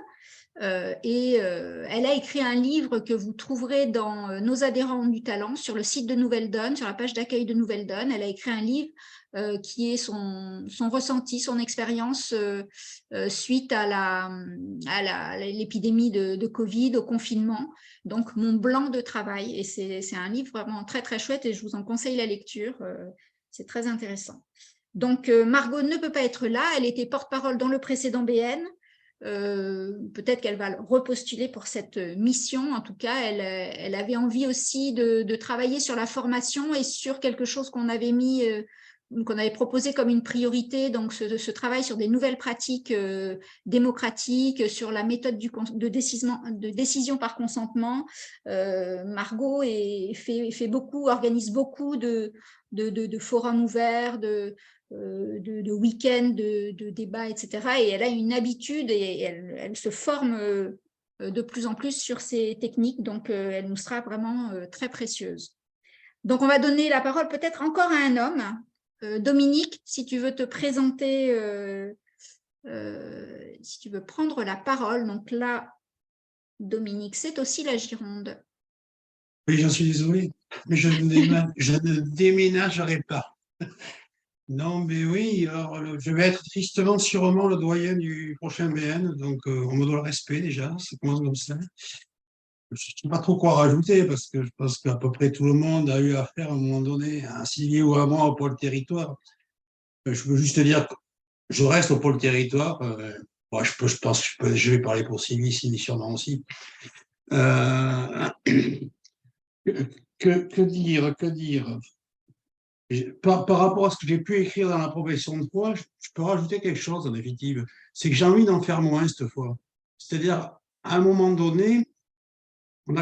et elle a écrit un livre que vous trouverez dans Nos adhérents du talent sur le site de Nouvelle Donne, sur la page d'accueil de Nouvelle Donne. Elle a écrit un livre qui est son ressenti, son expérience suite à l'épidémie de Covid, au confinement. Donc, mon blanc de travail. Et c'est un livre vraiment très, très chouette et je vous en conseille la lecture. C'est très intéressant. Donc, Margot ne peut pas être là. Elle était porte-parole dans le précédent BN. Peut-être qu'elle va repostuler pour cette mission. En tout cas, elle avait envie aussi de travailler sur la formation et sur quelque chose qu'on avait qu'on avait proposé comme une priorité, donc ce travail sur des nouvelles pratiques démocratiques, sur la méthode de décision par consentement. Margot organise beaucoup de forums ouverts, de week-ends, de débats, etc. Et elle a une habitude et elle se forme de plus en plus sur ces techniques, donc elle nous sera vraiment très précieuse. Donc on va donner la parole peut-être encore à un homme. Dominique, si tu veux te présenter, si tu veux prendre la parole. Donc là, Dominique, c'est aussi la Gironde. Oui, j'en suis désolé, mais je ne déménagerai pas. Non, mais oui, alors, je vais être tristement, sûrement le doyen du prochain BN, donc on me doit le respect déjà, ça commence comme ça. Je ne sais pas trop quoi rajouter, parce que je pense qu'à peu près tout le monde a eu affaire à un moment donné à un Sylvie ou à moi au pôle territoire. Je peux juste dire que je reste au pôle territoire. Je pense que je vais parler pour Sylvie sûrement aussi. Que dire par rapport à ce que j'ai pu écrire dans la profession de foi, je peux rajouter quelque chose en définitive. C'est que j'ai envie d'en faire moins cette fois. C'est-à-dire, à un moment donné, on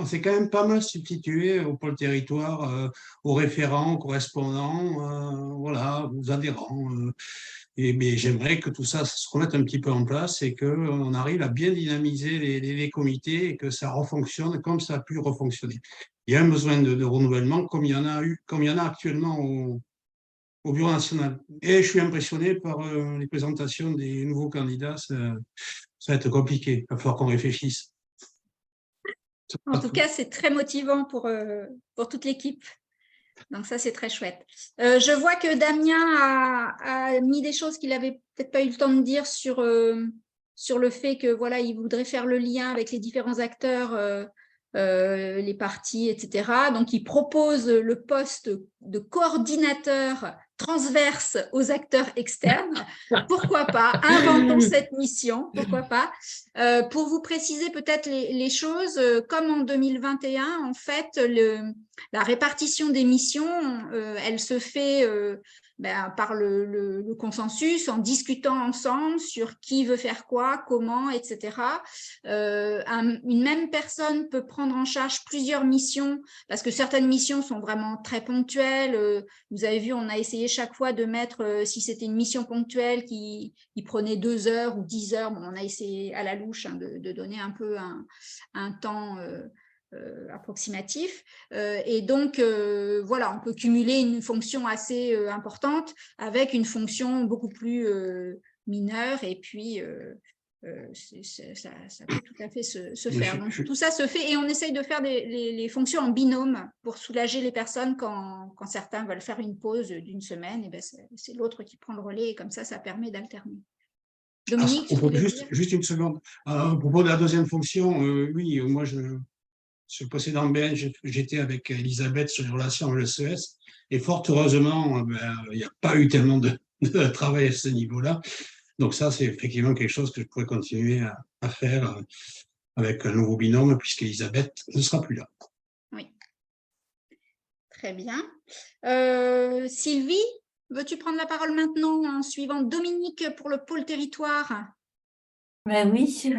s'est quand même pas mal substitué au pôle territoire, aux référents, aux correspondants, voilà, aux adhérents. Mais j'aimerais que tout ça se remette un petit peu en place et qu'on arrive à bien dynamiser les comités et que ça refonctionne comme ça a pu refonctionner. Il y a un besoin de renouvellement comme il y en a actuellement au Bureau national. Et je suis impressionné par les présentations des nouveaux candidats. Ça va être compliqué. Il va falloir qu'on réfléchisse. En tout cas, c'est très motivant pour toute l'équipe. Donc ça, c'est très chouette. Je vois que Damien a mis des choses qu'il n'avait peut-être pas eu le temps de dire sur le fait que voilà, il voudrait faire le lien avec les différents acteurs, les partis, etc. Donc, il propose le poste de coordinateur transverse aux acteurs externes. Pourquoi pas? Inventons cette mission, pourquoi pas? Pour vous préciser peut-être les choses, comme en 2021, en fait, la répartition des missions, elle se fait par le consensus, en discutant ensemble sur qui veut faire quoi, comment, etc. Une même personne peut prendre en charge plusieurs missions, parce que certaines missions sont vraiment très ponctuelles. Vous avez vu, on a essayé chaque fois de mettre, si c'était une mission ponctuelle qui prenait 2 heures ou 10 heures, bon, on a essayé à la louche de donner un peu un temps approximatif. Et donc, voilà, on peut cumuler une fonction assez importante avec une fonction beaucoup plus mineure, et puis ça peut tout à fait se faire. Donc, tout ça se fait et on essaye de faire les fonctions en binôme pour soulager les personnes quand certains veulent faire une pause d'une semaine, et ben c'est l'autre qui prend le relais et comme ça permet d'alterner. Dominique, juste une seconde. À propos de la deuxième fonction, oui, moi, sur le précédent BN, j'étais avec Elisabeth sur les relations avec le CES, et fort heureusement, il n'y a pas eu tellement de travail à ce niveau-là. Donc ça, c'est effectivement quelque chose que je pourrais continuer à faire avec un nouveau binôme, puisqu'Elisabeth ne sera plus là. Oui. Très bien. Sylvie, veux-tu prendre la parole maintenant en suivant Dominique pour le pôle territoire? Ben oui.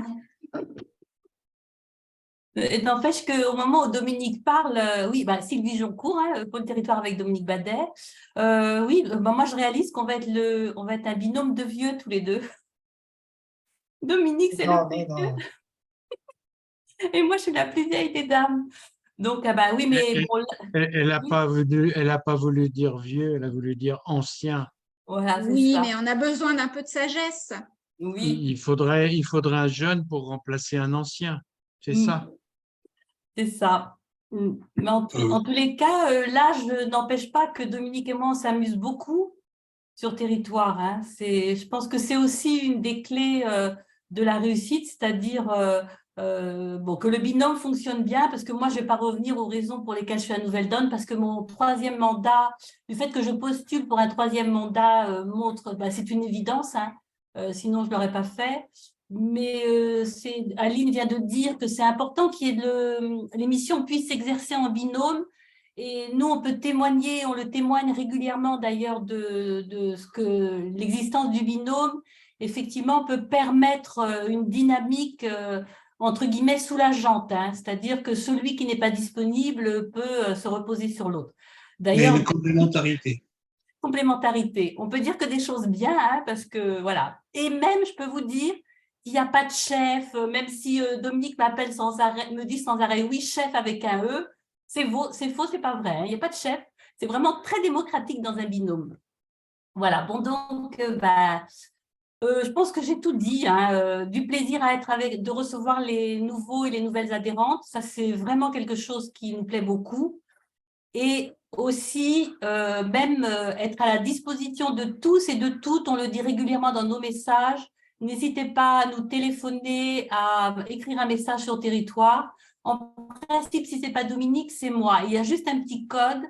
N'empêche qu'au moment où Dominique parle, oui, Sylvie Joncourt, pôle territoire avec Dominique Badet, oui, moi je réalise qu'on va être un binôme de vieux tous les deux. Dominique, c'est le plus vieux. Et moi, je suis la plus vieille des dames. Donc, oui, mais bon, elle n'a pas voulu dire vieux, elle a voulu dire ancien. Voilà, oui, mais on a besoin d'un peu de sagesse. Oui. Il faudrait un jeune pour remplacer un ancien. C'est ça. C'est ça. Mais en tous les cas, l'âge n'empêche pas que Dominique et moi, on s'amuse beaucoup sur territoire. Je pense que c'est aussi une des clés de la réussite, c'est-à-dire que le binôme fonctionne bien, parce que moi, je ne vais pas revenir aux raisons pour lesquelles je suis à Nouvelle-Donne, parce que mon 3e mandat, le fait que je postule pour un 3e mandat montre, c'est une évidence, sinon je ne l'aurais pas fait. Mais Aline vient de dire que c'est important les missions puissent s'exercer en binôme. Et nous, on peut témoigner, on le témoigne régulièrement d'ailleurs de ce que l'existence du binôme, effectivement, peut permettre une dynamique entre guillemets soulageante, c'est-à-dire que celui qui n'est pas disponible peut se reposer sur l'autre. D'ailleurs, une complémentarité. Complémentarité. On peut dire que des choses bien, parce que voilà. Et même, je peux vous dire, il n'y a pas de chef, même si Dominique m'appelle me dit sans arrêt, oui, chef avec un E, c'est faux, c'est pas vrai, il n'y a pas de chef. C'est vraiment très démocratique dans un binôme. Voilà, bon, donc, je pense que j'ai tout dit, du plaisir à être de recevoir les nouveaux et les nouvelles adhérentes, ça c'est vraiment quelque chose qui me plaît beaucoup. Et aussi, même être à la disposition de tous et de toutes, on le dit régulièrement dans nos messages, n'hésitez pas à nous téléphoner, à écrire un message sur territoire. En principe, si ce n'est pas Dominique, c'est moi. Il y a juste un petit code.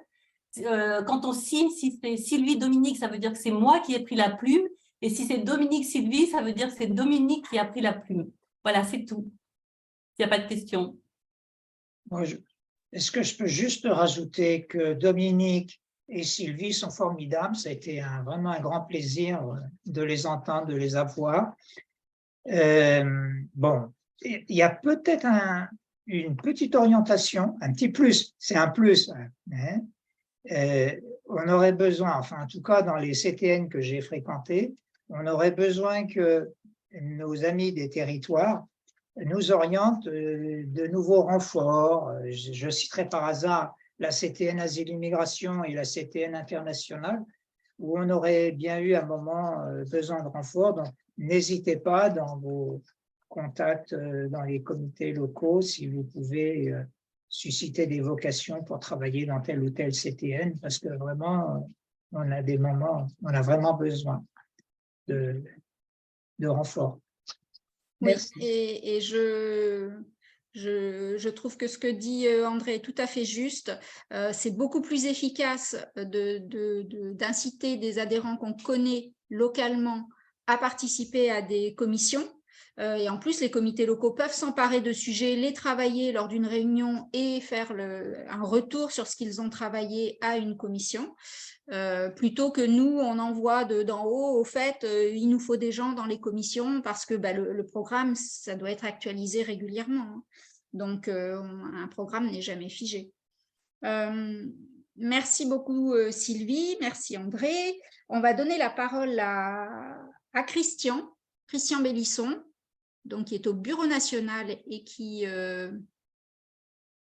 Quand on signe, si c'est Sylvie Dominique, ça veut dire que c'est moi qui ai pris la plume. Et si c'est Dominique Sylvie, ça veut dire que c'est Dominique qui a pris la plume. Voilà, c'est tout. Il n'y a pas de questions. Est-ce que je peux juste rajouter que Dominique et Sylvie sont formidables. Ça a été vraiment un grand plaisir de les entendre, de les avoir. Bon, il y a peut-être une petite orientation, un petit plus, c'est un plus. Hein, on aurait besoin, enfin en tout cas dans les CTN que j'ai fréquentés, on aurait besoin que nos amis des territoires nous orientent de nouveaux renforts. Je citerai par hasard la CTN Asile-Immigration et la CTN Internationale, où on aurait bien eu à un moment besoin de renforts. Donc, n'hésitez pas dans vos contacts dans les comités locaux, si vous pouvez susciter des vocations pour travailler dans tel ou tel CTN, parce que vraiment, on a des moments, on a vraiment besoin de renfort. Oui, Merci. et je trouve que ce que dit André est tout à fait juste. C'est beaucoup plus efficace d'inciter des adhérents qu'on connaît localement à participer à des commissions. Et en plus, les comités locaux peuvent s'emparer de sujets, les travailler lors d'une réunion et faire un retour sur ce qu'ils ont travaillé à une commission. Plutôt que nous, on envoie d'en haut, au fait, il nous faut des gens dans les commissions parce que le programme, ça doit être actualisé régulièrement. Donc, un programme n'est jamais figé. Merci beaucoup, Sylvie. Merci, André. On va donner la parole à Christian Bellisson, donc, qui est au Bureau national et qui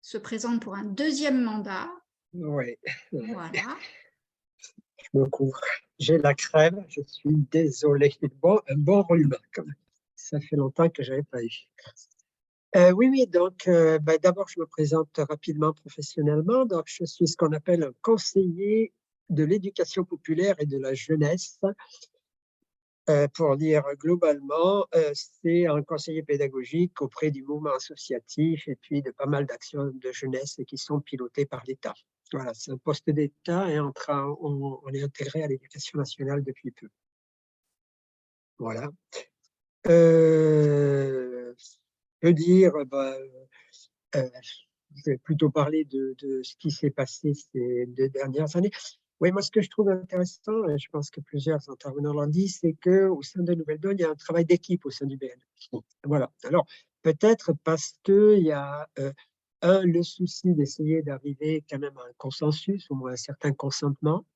se présente pour un deuxième mandat. Oui. Voilà. Je me couvre. J'ai la crève, je suis désolé. Un bon rhume, quand même. Ça fait longtemps que je n'avais pas eu. Oui, donc d'abord, je me présente rapidement professionnellement. Donc, je suis ce qu'on appelle un conseiller de l'éducation populaire et de la jeunesse. Pour dire globalement, c'est un conseiller pédagogique auprès du mouvement associatif et puis de pas mal d'actions de jeunesse qui sont pilotées par l'État. Voilà, c'est un poste d'État et on est intégré à l'Éducation nationale depuis peu. Voilà. Je veux dire, je vais plutôt parler de ce qui s'est passé ces 2 dernières années. Oui, moi, ce que je trouve intéressant, et je pense que plusieurs intervenants l'ont dit, c'est qu'au sein de Nouvelle-Donne, il y a un travail d'équipe au sein du BN. Voilà. Alors, peut-être parce qu'il y a, le souci d'essayer d'arriver quand même à un consensus, au moins un certain consentement.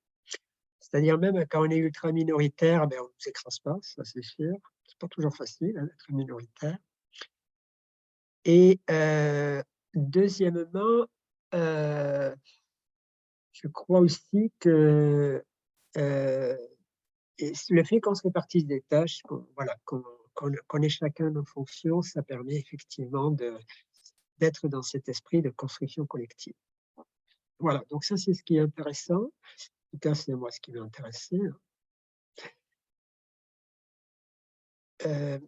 C'est-à-dire même quand on est ultra minoritaire, on ne nous écrase pas, ça c'est sûr. C'est pas toujours facile d'être minoritaire. Et deuxièmement, je crois aussi que le fait qu'on se répartisse des tâches, qu'on ait chacun nos fonctions, ça permet effectivement d'être dans cet esprit de construction collective. Voilà, donc ça c'est ce qui est intéressant. En tout cas, c'est moi ce qui m'a intéressé. Ouais,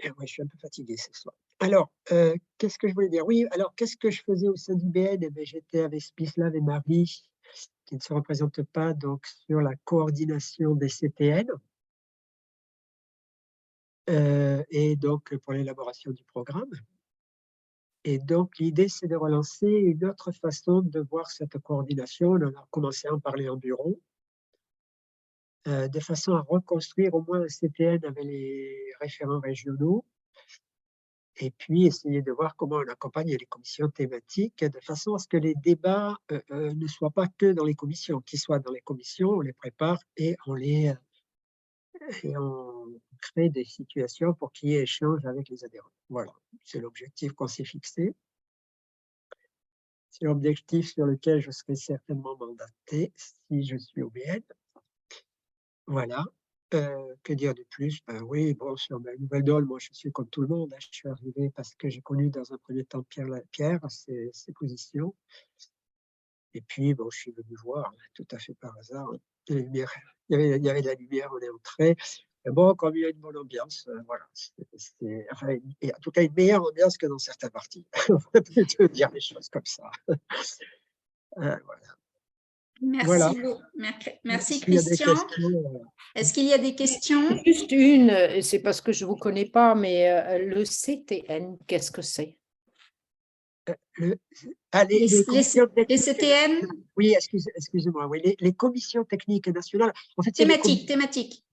je suis un peu fatigué ce soir. Alors, qu'est-ce que je voulais dire? Oui, alors qu'est-ce que je faisais au sein du BN? J'étais avec Spislav et Marie, qui ne se représentent pas, donc sur la coordination des CTN, et donc pour l'élaboration du programme. Et donc, l'idée, c'est de relancer une autre façon de voir cette coordination. On a commencé à en parler en bureau, de façon à reconstruire au moins un CTN avec les référents régionaux, et puis essayer de voir comment on accompagne les commissions thématiques de façon à ce que les débats ne soient pas que dans les commissions, qu'ils soient dans les commissions, on les prépare et on crée des situations pour qu'il y ait échange avec les adhérents. Voilà, c'est l'objectif qu'on s'est fixé. C'est l'objectif sur lequel je serai certainement mandaté si je suis au BN. Voilà. Que dire de plus? Oui, bon, sur ma Nouvelle-Donne, moi, je suis comme tout le monde. Je suis arrivé parce que j'ai connu dans un premier temps Pierre, ses positions. Et puis, bon, je suis venu voir, tout à fait par hasard, la lumière. Il y avait de la lumière, on est entré. Et bon, comme il y a une bonne ambiance, voilà. Et en tout cas, une meilleure ambiance que dans certains partis. On va plutôt dire les choses comme ça. Voilà. Merci, voilà. Merci Christian. Est-ce qu'il y a des questions? Juste une, c'est parce que je ne vous connais pas, mais le CTN, qu'est-ce que c'est? Les CTN? Oui, excusez-moi. Oui, les commissions techniques nationales. En fait, thématiques.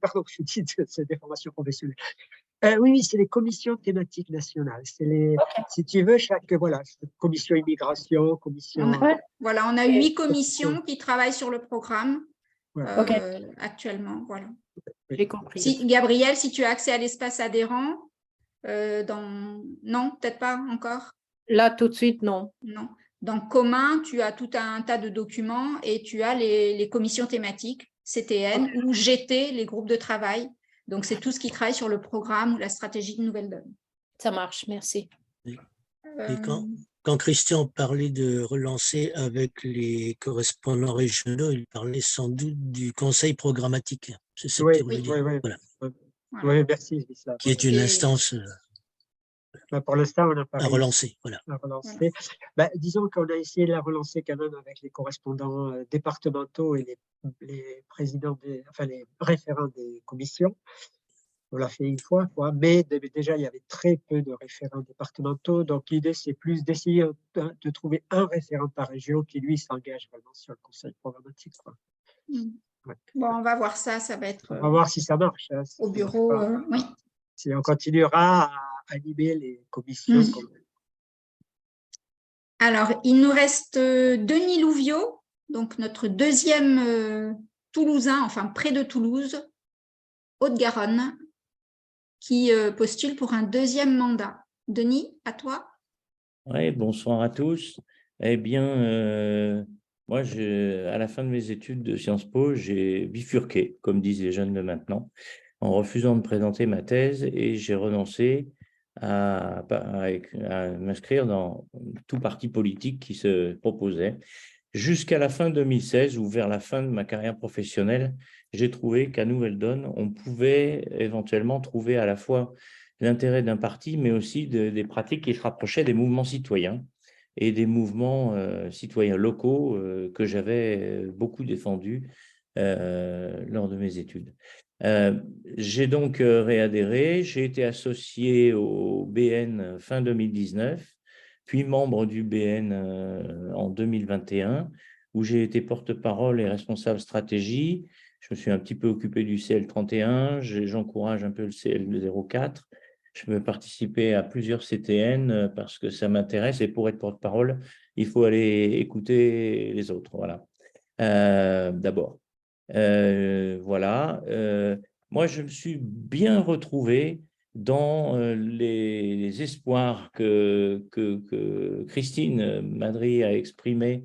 Pardon, je dis c'est des formations professionnelles. Oui, c'est les commissions thématiques nationales. C'est si tu veux, chaque commission immigration, commission. Voilà, on a 8 commissions qui travaillent sur le programme actuellement. Voilà. J'ai compris. Gabriel, si tu as accès à l'espace adhérent, non, peut-être pas encore. Là, tout de suite, non. Non. Dans commun, tu as tout un tas de documents et tu as les commissions thématiques, CTN ou GT, les groupes de travail. Donc, c'est tout ce qui travaille sur le programme ou la stratégie de Nouvelle-Donne. Ça marche, merci. Et quand quand Christian parlait de relancer avec les correspondants régionaux, il parlait sans doute du conseil programmatique. C'est ce que Oui, tu voulais dire. oui, Voilà. oui, merci, Gisela. Qui est une instance Pour l'instant, on n'a pas à réussi relancer. Voilà. à relancer. Disons qu'on a essayé de la relancer quand même avec les correspondants départementaux et les présidents, enfin les référents des commissions. On l'a fait une fois, mais déjà, il y avait très peu de référents départementaux. Donc, l'idée, c'est plus d'essayer de trouver un référent par région qui, lui, s'engage vraiment sur le conseil programmatique. Ouais. Bon, on va voir ça, ça va être… On va voir si ça marche. Hein, au bureau, oui. Si on continuera à animer les commissions. Alors, il nous reste Denis Louviot, donc notre deuxième Toulousain, enfin près de Toulouse, Haute-Garonne, qui postule pour un deuxième mandat. Denis, à toi. Oui, bonsoir à tous. Eh bien, moi, à la fin de mes études de Sciences Po, j'ai bifurqué, comme disent les jeunes de maintenant, en refusant de présenter ma thèse et j'ai renoncé à m'inscrire dans tout parti politique qui se proposait. Jusqu'à la fin 2016, ou vers la fin de ma carrière professionnelle, j'ai trouvé qu'à Nouvelle Donne, on pouvait éventuellement trouver à la fois l'intérêt d'un parti, mais aussi des pratiques qui se rapprochaient des mouvements citoyens et des mouvements citoyens locaux que j'avais beaucoup défendus lors de mes études. J'ai donc réadhéré, j'ai été associé au BN fin 2019, puis membre du BN en 2021, où j'ai été porte-parole et responsable stratégie. Je me suis un petit peu occupé du CL31, j'encourage un peu le CL04. Je peux participer à plusieurs CTN parce que ça m'intéresse et pour être porte-parole, il faut aller écouter les autres. Voilà. D'abord. Voilà. Moi, je me suis bien retrouvé dans les espoirs que Christine Madry a exprimés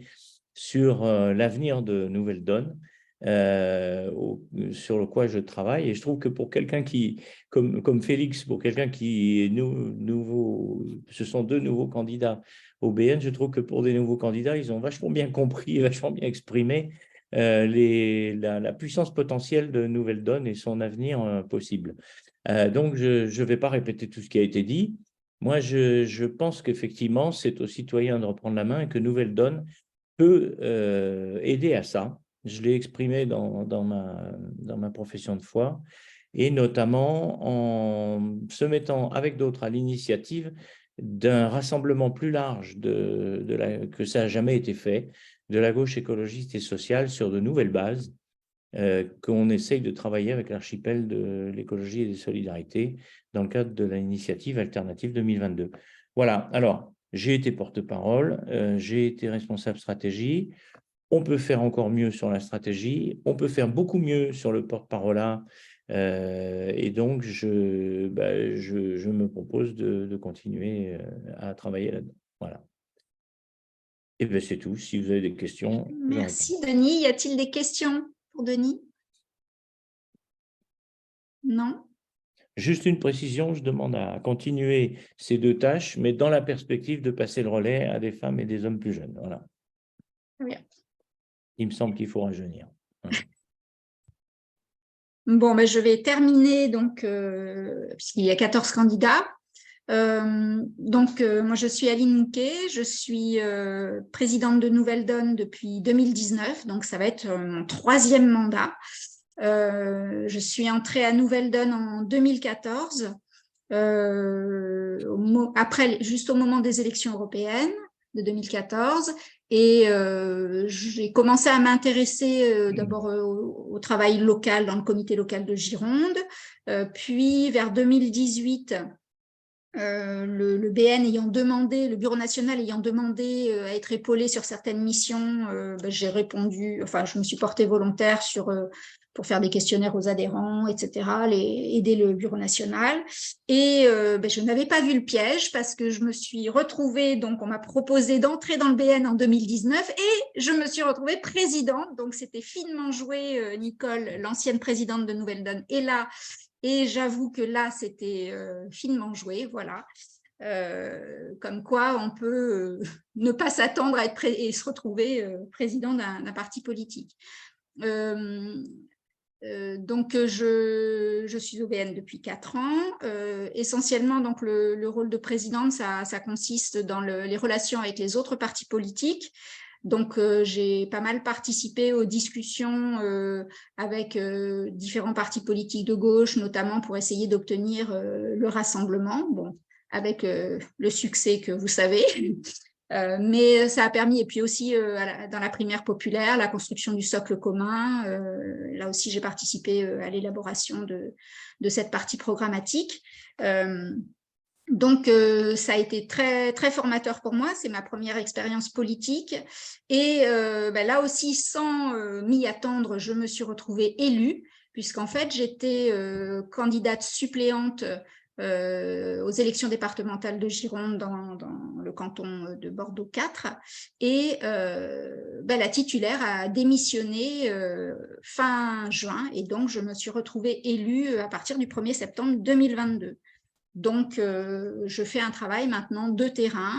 sur l'avenir de Nouvelle Donne, sur le quoi je travaille. Et je trouve que pour quelqu'un qui, comme Félix, pour quelqu'un qui est nouveau, ce sont deux nouveaux candidats au BN, je trouve que pour des nouveaux candidats, ils ont vachement bien compris, vachement bien exprimé la puissance potentielle de Nouvelle Donne et son avenir possible. Donc, je ne vais pas répéter tout ce qui a été dit. Moi, je pense qu'effectivement, c'est aux citoyens de reprendre la main et que Nouvelle Donne peut aider à ça. Je l'ai exprimé dans ma profession de foi, et notamment en se mettant avec d'autres à l'initiative d'un rassemblement plus large que ça n'a jamais été fait, de la gauche écologiste et sociale sur de nouvelles bases, qu'on essaye de travailler avec l'archipel de l'écologie et des solidarités dans le cadre de l'initiative Alternative 2022. Voilà, alors, j'ai été porte-parole, j'ai été responsable stratégie. On peut faire encore mieux sur la stratégie, on peut faire beaucoup mieux sur le porte-parole, et donc je me propose de continuer à travailler là-dedans. Voilà. Et bien c'est tout. Si vous avez des questions. Merci Denis. Y a-t-il des questions pour Denis? Non? Juste une précision, je demande à continuer ces deux tâches, mais dans la perspective de passer le relais à des femmes et des hommes plus jeunes. Voilà. Très bien. Il me semble qu'il faut rajeunir. Voilà. Bon, ben, je vais terminer, donc, puisqu'il y a 14 candidats. Moi, je suis Aline Mouquet, je suis présidente de Nouvelle Donne depuis 2019, donc ça va être mon 3e mandat. Je suis entrée à Nouvelle Donne en 2014, juste au moment des élections européennes de 2014, et j'ai commencé à m'intéresser d'abord au travail local dans le comité local de Gironde, puis vers 2018, le BN ayant demandé, le Bureau national ayant demandé à être épaulé sur certaines missions, j'ai répondu, enfin je me suis portée volontaire pour faire des questionnaires aux adhérents, etc., aider le Bureau national. Et je n'avais pas vu le piège parce que je me suis retrouvée, donc on m'a proposé d'entrer dans le BN en 2019 et je me suis retrouvée présidente, donc c'était finement joué. Nicole, l'ancienne présidente de Nouvelle Donne, est là. Et j'avoue que là, c'était finement joué, voilà. comme quoi on peut ne pas s'attendre à être et se retrouver président d'un parti politique. Donc, je suis au BN depuis 4 ans. Essentiellement, donc, le rôle de présidente, ça consiste dans les relations avec les autres partis politiques. Donc, j'ai pas mal participé aux discussions avec différents partis politiques de gauche, notamment pour essayer d'obtenir le rassemblement, bon, avec le succès que vous savez. Mais ça a permis, et puis aussi dans la primaire populaire, la construction du socle commun. Là aussi, j'ai participé à l'élaboration de cette partie programmatique. Donc, ça a été très, très formateur pour moi. C'est ma première expérience politique. Et là aussi, sans m'y attendre, je me suis retrouvée élue, puisqu'en fait, j'étais candidate suppléante aux élections départementales de Gironde dans le canton de Bordeaux 4. Et la titulaire a démissionné fin juin. Et donc, je me suis retrouvée élue à partir du 1er septembre 2022. Donc, je fais un travail maintenant de terrain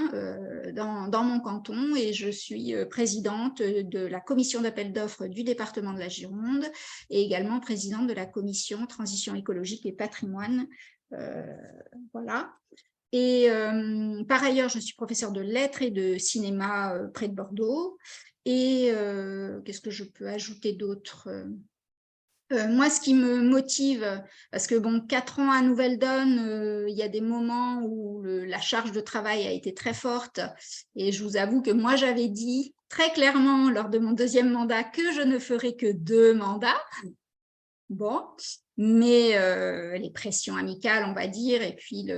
dans mon canton et je suis présidente de la commission d'appel d'offres du département de la Gironde et également présidente de la commission transition écologique et patrimoine. Voilà. Et par ailleurs, je suis professeure de lettres et de cinéma près de Bordeaux. Et qu'est-ce que je peux ajouter d'autre ? Moi, ce qui me motive, parce que bon, 4 ans à Nouvelle Donne, il y a des moments où la charge de travail a été très forte et je vous avoue que moi, j'avais dit très clairement lors de mon 2e mandat que je ne ferais que 2 mandats. Bon, mais les pressions amicales, on va dire, et puis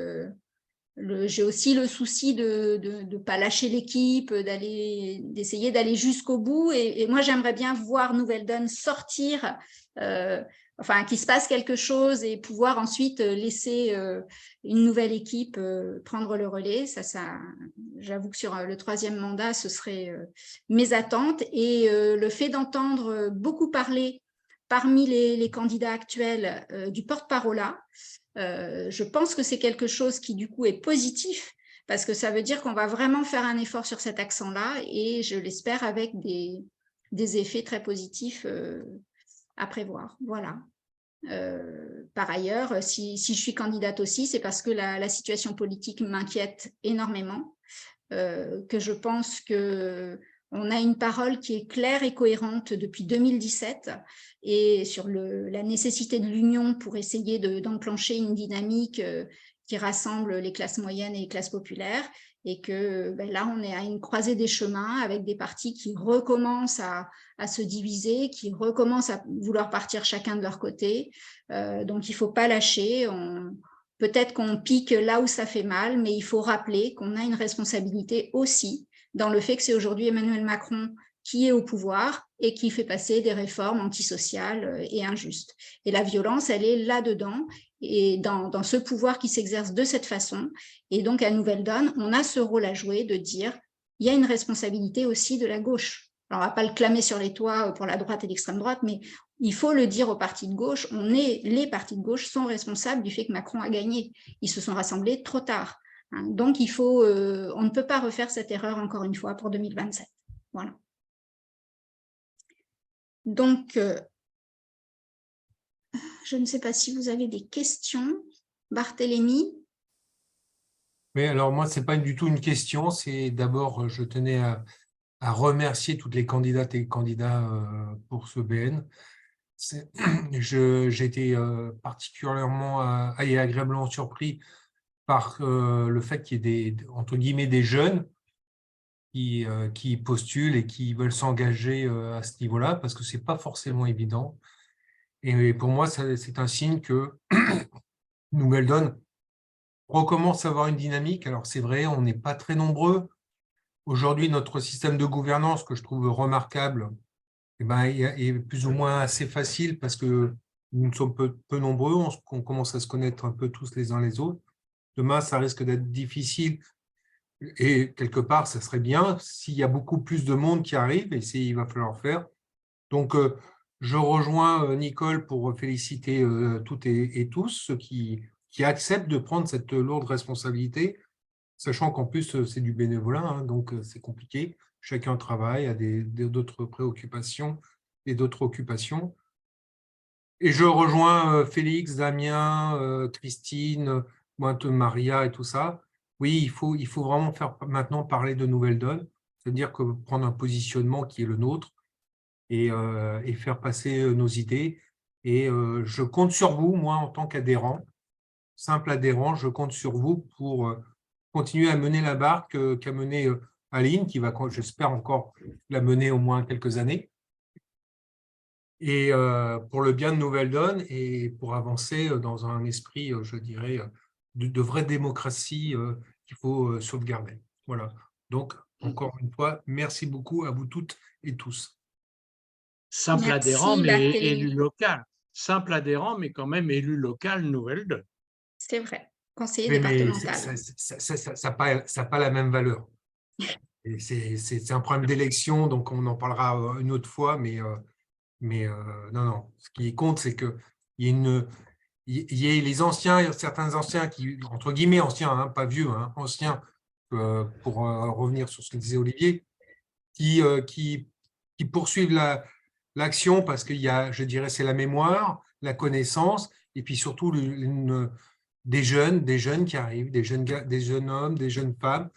j'ai aussi le souci de ne pas lâcher l'équipe, d'essayer d'aller jusqu'au bout. Et moi, j'aimerais bien voir Nouvelle Donne sortir, qu'il se passe quelque chose et pouvoir ensuite laisser une nouvelle équipe prendre le relais. Ça, j'avoue que sur le 3e mandat, ce serait mes attentes. Et le fait d'entendre beaucoup parler parmi les candidats actuels du porte-parole, je pense que c'est quelque chose qui du coup est positif parce que ça veut dire qu'on va vraiment faire un effort sur cet accent-là et je l'espère avec des effets très positifs à prévoir. Voilà. Par ailleurs, si je suis candidate aussi, c'est parce que la situation politique m'inquiète énormément, que je pense qu'on a une parole qui est claire et cohérente depuis 2017 et sur la nécessité de l'union pour essayer d'enclencher une dynamique qui rassemble les classes moyennes et les classes populaires et que là, on est à une croisée des chemins avec des partis qui recommencent à se diviser, qui recommencent à vouloir partir chacun de leur côté. Donc, il ne faut pas lâcher. Peut-être qu'on pique là où ça fait mal, mais il faut rappeler qu'on a une responsabilité aussi dans le fait que c'est aujourd'hui Emmanuel Macron qui est au pouvoir et qui fait passer des réformes antisociales et injustes. Et la violence, elle est là-dedans, et dans ce pouvoir qui s'exerce de cette façon. Et donc, à Nouvelle Donne, on a ce rôle à jouer de dire il y a une responsabilité aussi de la gauche. Alors, on ne va pas le clamer sur les toits pour la droite et l'extrême droite, mais il faut le dire aux partis de gauche. Les partis de gauche sont responsables du fait que Macron a gagné. Ils se sont rassemblés trop tard. Donc, on ne peut pas refaire cette erreur encore une fois pour 2027. Voilà. Donc, je ne sais pas si vous avez des questions. Barthélémy? Oui, alors moi, ce n'est pas du tout une question. C'est d'abord, je tenais à remercier toutes les candidates et candidats pour ce BN. J'ai été particulièrement et agréablement surpris par le fait qu'il y ait entre guillemets, des jeunes qui postulent et qui veulent s'engager à ce niveau-là, parce que ce n'est pas forcément évident. Et pour moi, c'est un signe que Nouvelle Donne recommence à avoir une dynamique. Alors c'est vrai, on n'est pas très nombreux. Aujourd'hui, notre système de gouvernance, que je trouve remarquable, est plus ou moins assez facile parce que nous sommes peu nombreux, on commence à se connaître un peu tous les uns les autres. Demain, ça risque d'être difficile et quelque part, ça serait bien s'il y a beaucoup plus de monde qui arrive et il va falloir faire. Donc, je rejoins Nicole pour féliciter toutes et tous ceux qui acceptent de prendre cette lourde responsabilité Sachant qu'en plus, c'est du bénévolat, hein, donc c'est compliqué. Chacun travaille, a d'autres préoccupations et d'autres occupations. Et je rejoins Félix, Damien, Christine, Maria et tout ça. Oui, il faut vraiment faire maintenant parler de nouvelles donnes, c'est-à-dire que prendre un positionnement qui est le nôtre et faire passer nos idées. Et je compte sur vous, moi, en tant qu'adhérent, simple adhérent, je compte sur vous pour continuer à mener la barque qu'a menée Aline, qui va, j'espère, encore la mener au moins quelques années. Et pour le bien de Nouvelle Donne et pour avancer dans un esprit, je dirais, de vraie démocratie qu'il faut sauvegarder. Voilà. Donc, encore une fois, merci beaucoup à vous toutes et tous. Simple Merci, adhérent, mais Barthélémy. élu local. Simple adhérent, mais quand même élu local Nouvelle Donne. C'est vrai, conseiller Mais départemental. ça n'a pas la même valeur. C'est un problème d'élection, donc on en parlera une autre fois, mais non. Ce qui compte, c'est qu'il y ait les anciens, certains anciens qui, entre guillemets anciens, hein, pas vieux, hein, anciens, pour revenir sur ce que disait Olivier, qui poursuivent l'action parce qu'il y a, je dirais, c'est la mémoire, la connaissance, et puis surtout des jeunes qui arrivent, des jeunes hommes, des jeunes femmes,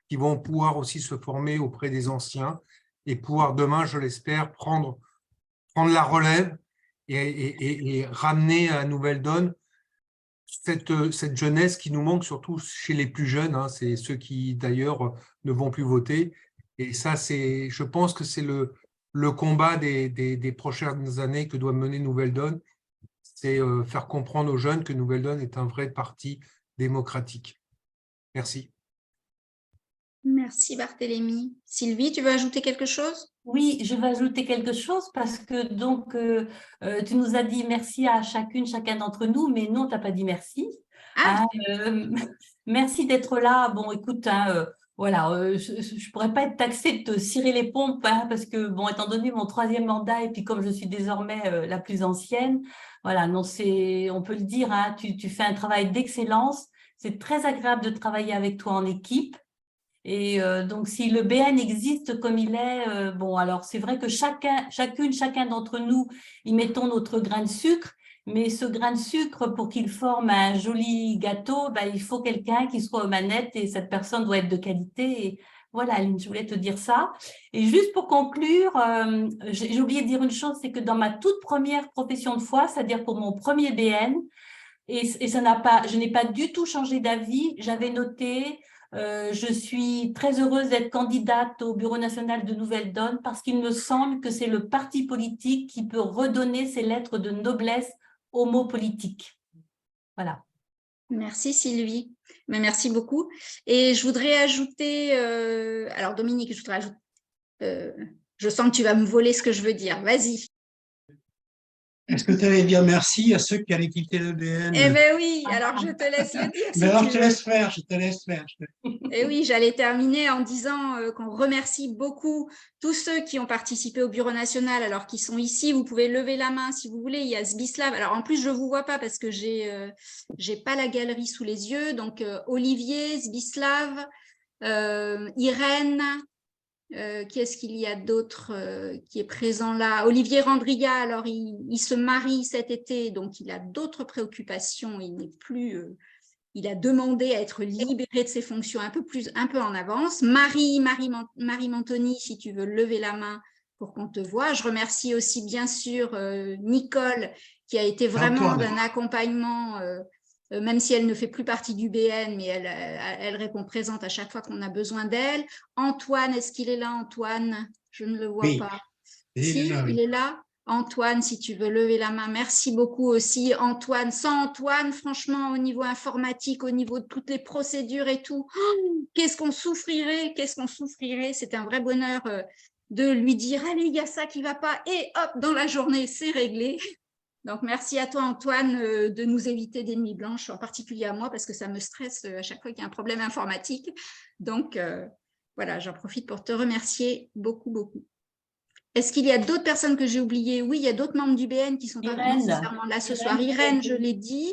qui vont pouvoir aussi se former auprès des anciens et pouvoir demain, je l'espère, prendre la relève et ramener à Nouvelle Donne cette jeunesse qui nous manque, surtout chez les plus jeunes, hein, c'est ceux qui d'ailleurs ne vont plus voter. Et ça, je pense que c'est le combat des prochaines années que doit mener Nouvelle Donne, c'est faire comprendre aux jeunes que Nouvelle Donne est un vrai parti démocratique. Merci. Merci Barthélémy. Sylvie, tu veux ajouter quelque chose? Oui, je vais ajouter quelque chose parce que donc tu nous as dit merci à chacun d'entre nous, mais non, tu n'as pas dit merci. Ah. Merci d'être là. Bon, écoute, hein, voilà, je ne pourrais pas être taxée de te cirer les pompes hein, parce que, bon, étant donné mon 3e mandat et puis comme je suis désormais la plus ancienne, voilà, non, on peut le dire, hein, tu fais un travail d'excellence. C'est très agréable de travailler avec toi en équipe. Et donc, si le BN existe comme il est, bon, alors c'est vrai que chacun d'entre nous, y mettons notre grain de sucre, mais ce grain de sucre, pour qu'il forme un joli gâteau, ben, il faut quelqu'un qui soit aux manettes et cette personne doit être de qualité. Et voilà, Aline, je voulais te dire ça. Et juste pour conclure, j'ai oublié de dire une chose, c'est que dans ma toute première profession de foi, c'est-à-dire pour mon premier BN, et je n'ai pas du tout changé d'avis, j'avais noté... je suis très heureuse d'être candidate au Bureau national de Nouvelle Donne parce qu'il me semble que c'est le parti politique qui peut redonner ses lettres de noblesse aux mots politiques. Voilà. Merci Sylvie, mais merci beaucoup. Et je voudrais ajouter, alors Dominique, je voudrais ajouter, je sens que tu vas me voler ce que je veux dire, vas-y. Est-ce que tu allais dire merci à ceux qui allaient quitter le BN? Eh bien oui, alors je te laisse le dire. Mais alors je te laisse faire, Et oui, j'allais terminer en disant qu'on remercie beaucoup tous ceux qui ont participé au Bureau national, alors qu'ils sont ici. Vous pouvez lever la main si vous voulez. Il y a Zbislav. Alors en plus, je ne vous vois pas parce que j'ai pas la galerie sous les yeux. Donc Olivier, Zbislav, Irène. Qui est-ce qu'il y a d'autre qui est présent là? Olivier Randriga, alors il se marie cet été, donc il a d'autres préoccupations, il n'est plus, il a demandé à être libéré de ses fonctions un peu en avance. Marie Montoni, si tu veux lever la main pour qu'on te voie. Je remercie aussi bien sûr Nicole, qui a été vraiment d'un accompagnement même si elle ne fait plus partie du BN, mais elle répond présente à chaque fois qu'on a besoin d'elle. Antoine, est-ce qu'il est là, Antoine? Je ne le vois pas. Si, il est là. Antoine, si tu veux lever la main, merci beaucoup aussi, Antoine. Sans Antoine, franchement, au niveau informatique, au niveau de toutes les procédures et tout, qu'est-ce qu'on souffrirait, C'est un vrai bonheur de lui dire, allez, il y a ça qui ne va pas, et hop, dans la journée, c'est réglé. Donc, merci à toi, Antoine, de nous éviter des nuits blanches, en particulier à moi, parce que ça me stresse à chaque fois qu'il y a un problème informatique. Donc, voilà, j'en profite pour te remercier beaucoup, beaucoup. Est-ce qu'il y a d'autres personnes que j'ai oubliées? Oui, il y a d'autres membres du BN qui ne sont pas nécessairement là ce soir. Irène, je l'ai dit.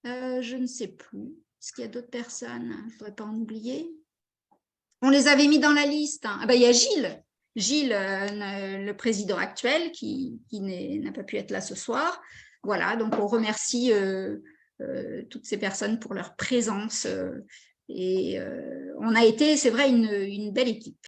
Je ne sais plus. Est-ce qu'il y a d'autres personnes? Je ne voudrais pas en oublier. On les avait mis dans la liste. Hein. Ah ben, il y a Gilles. Gilles, le président actuel, qui n'a pas pu être là ce soir. Voilà, donc on remercie toutes ces personnes pour leur présence. Et on a été, c'est vrai, une belle équipe.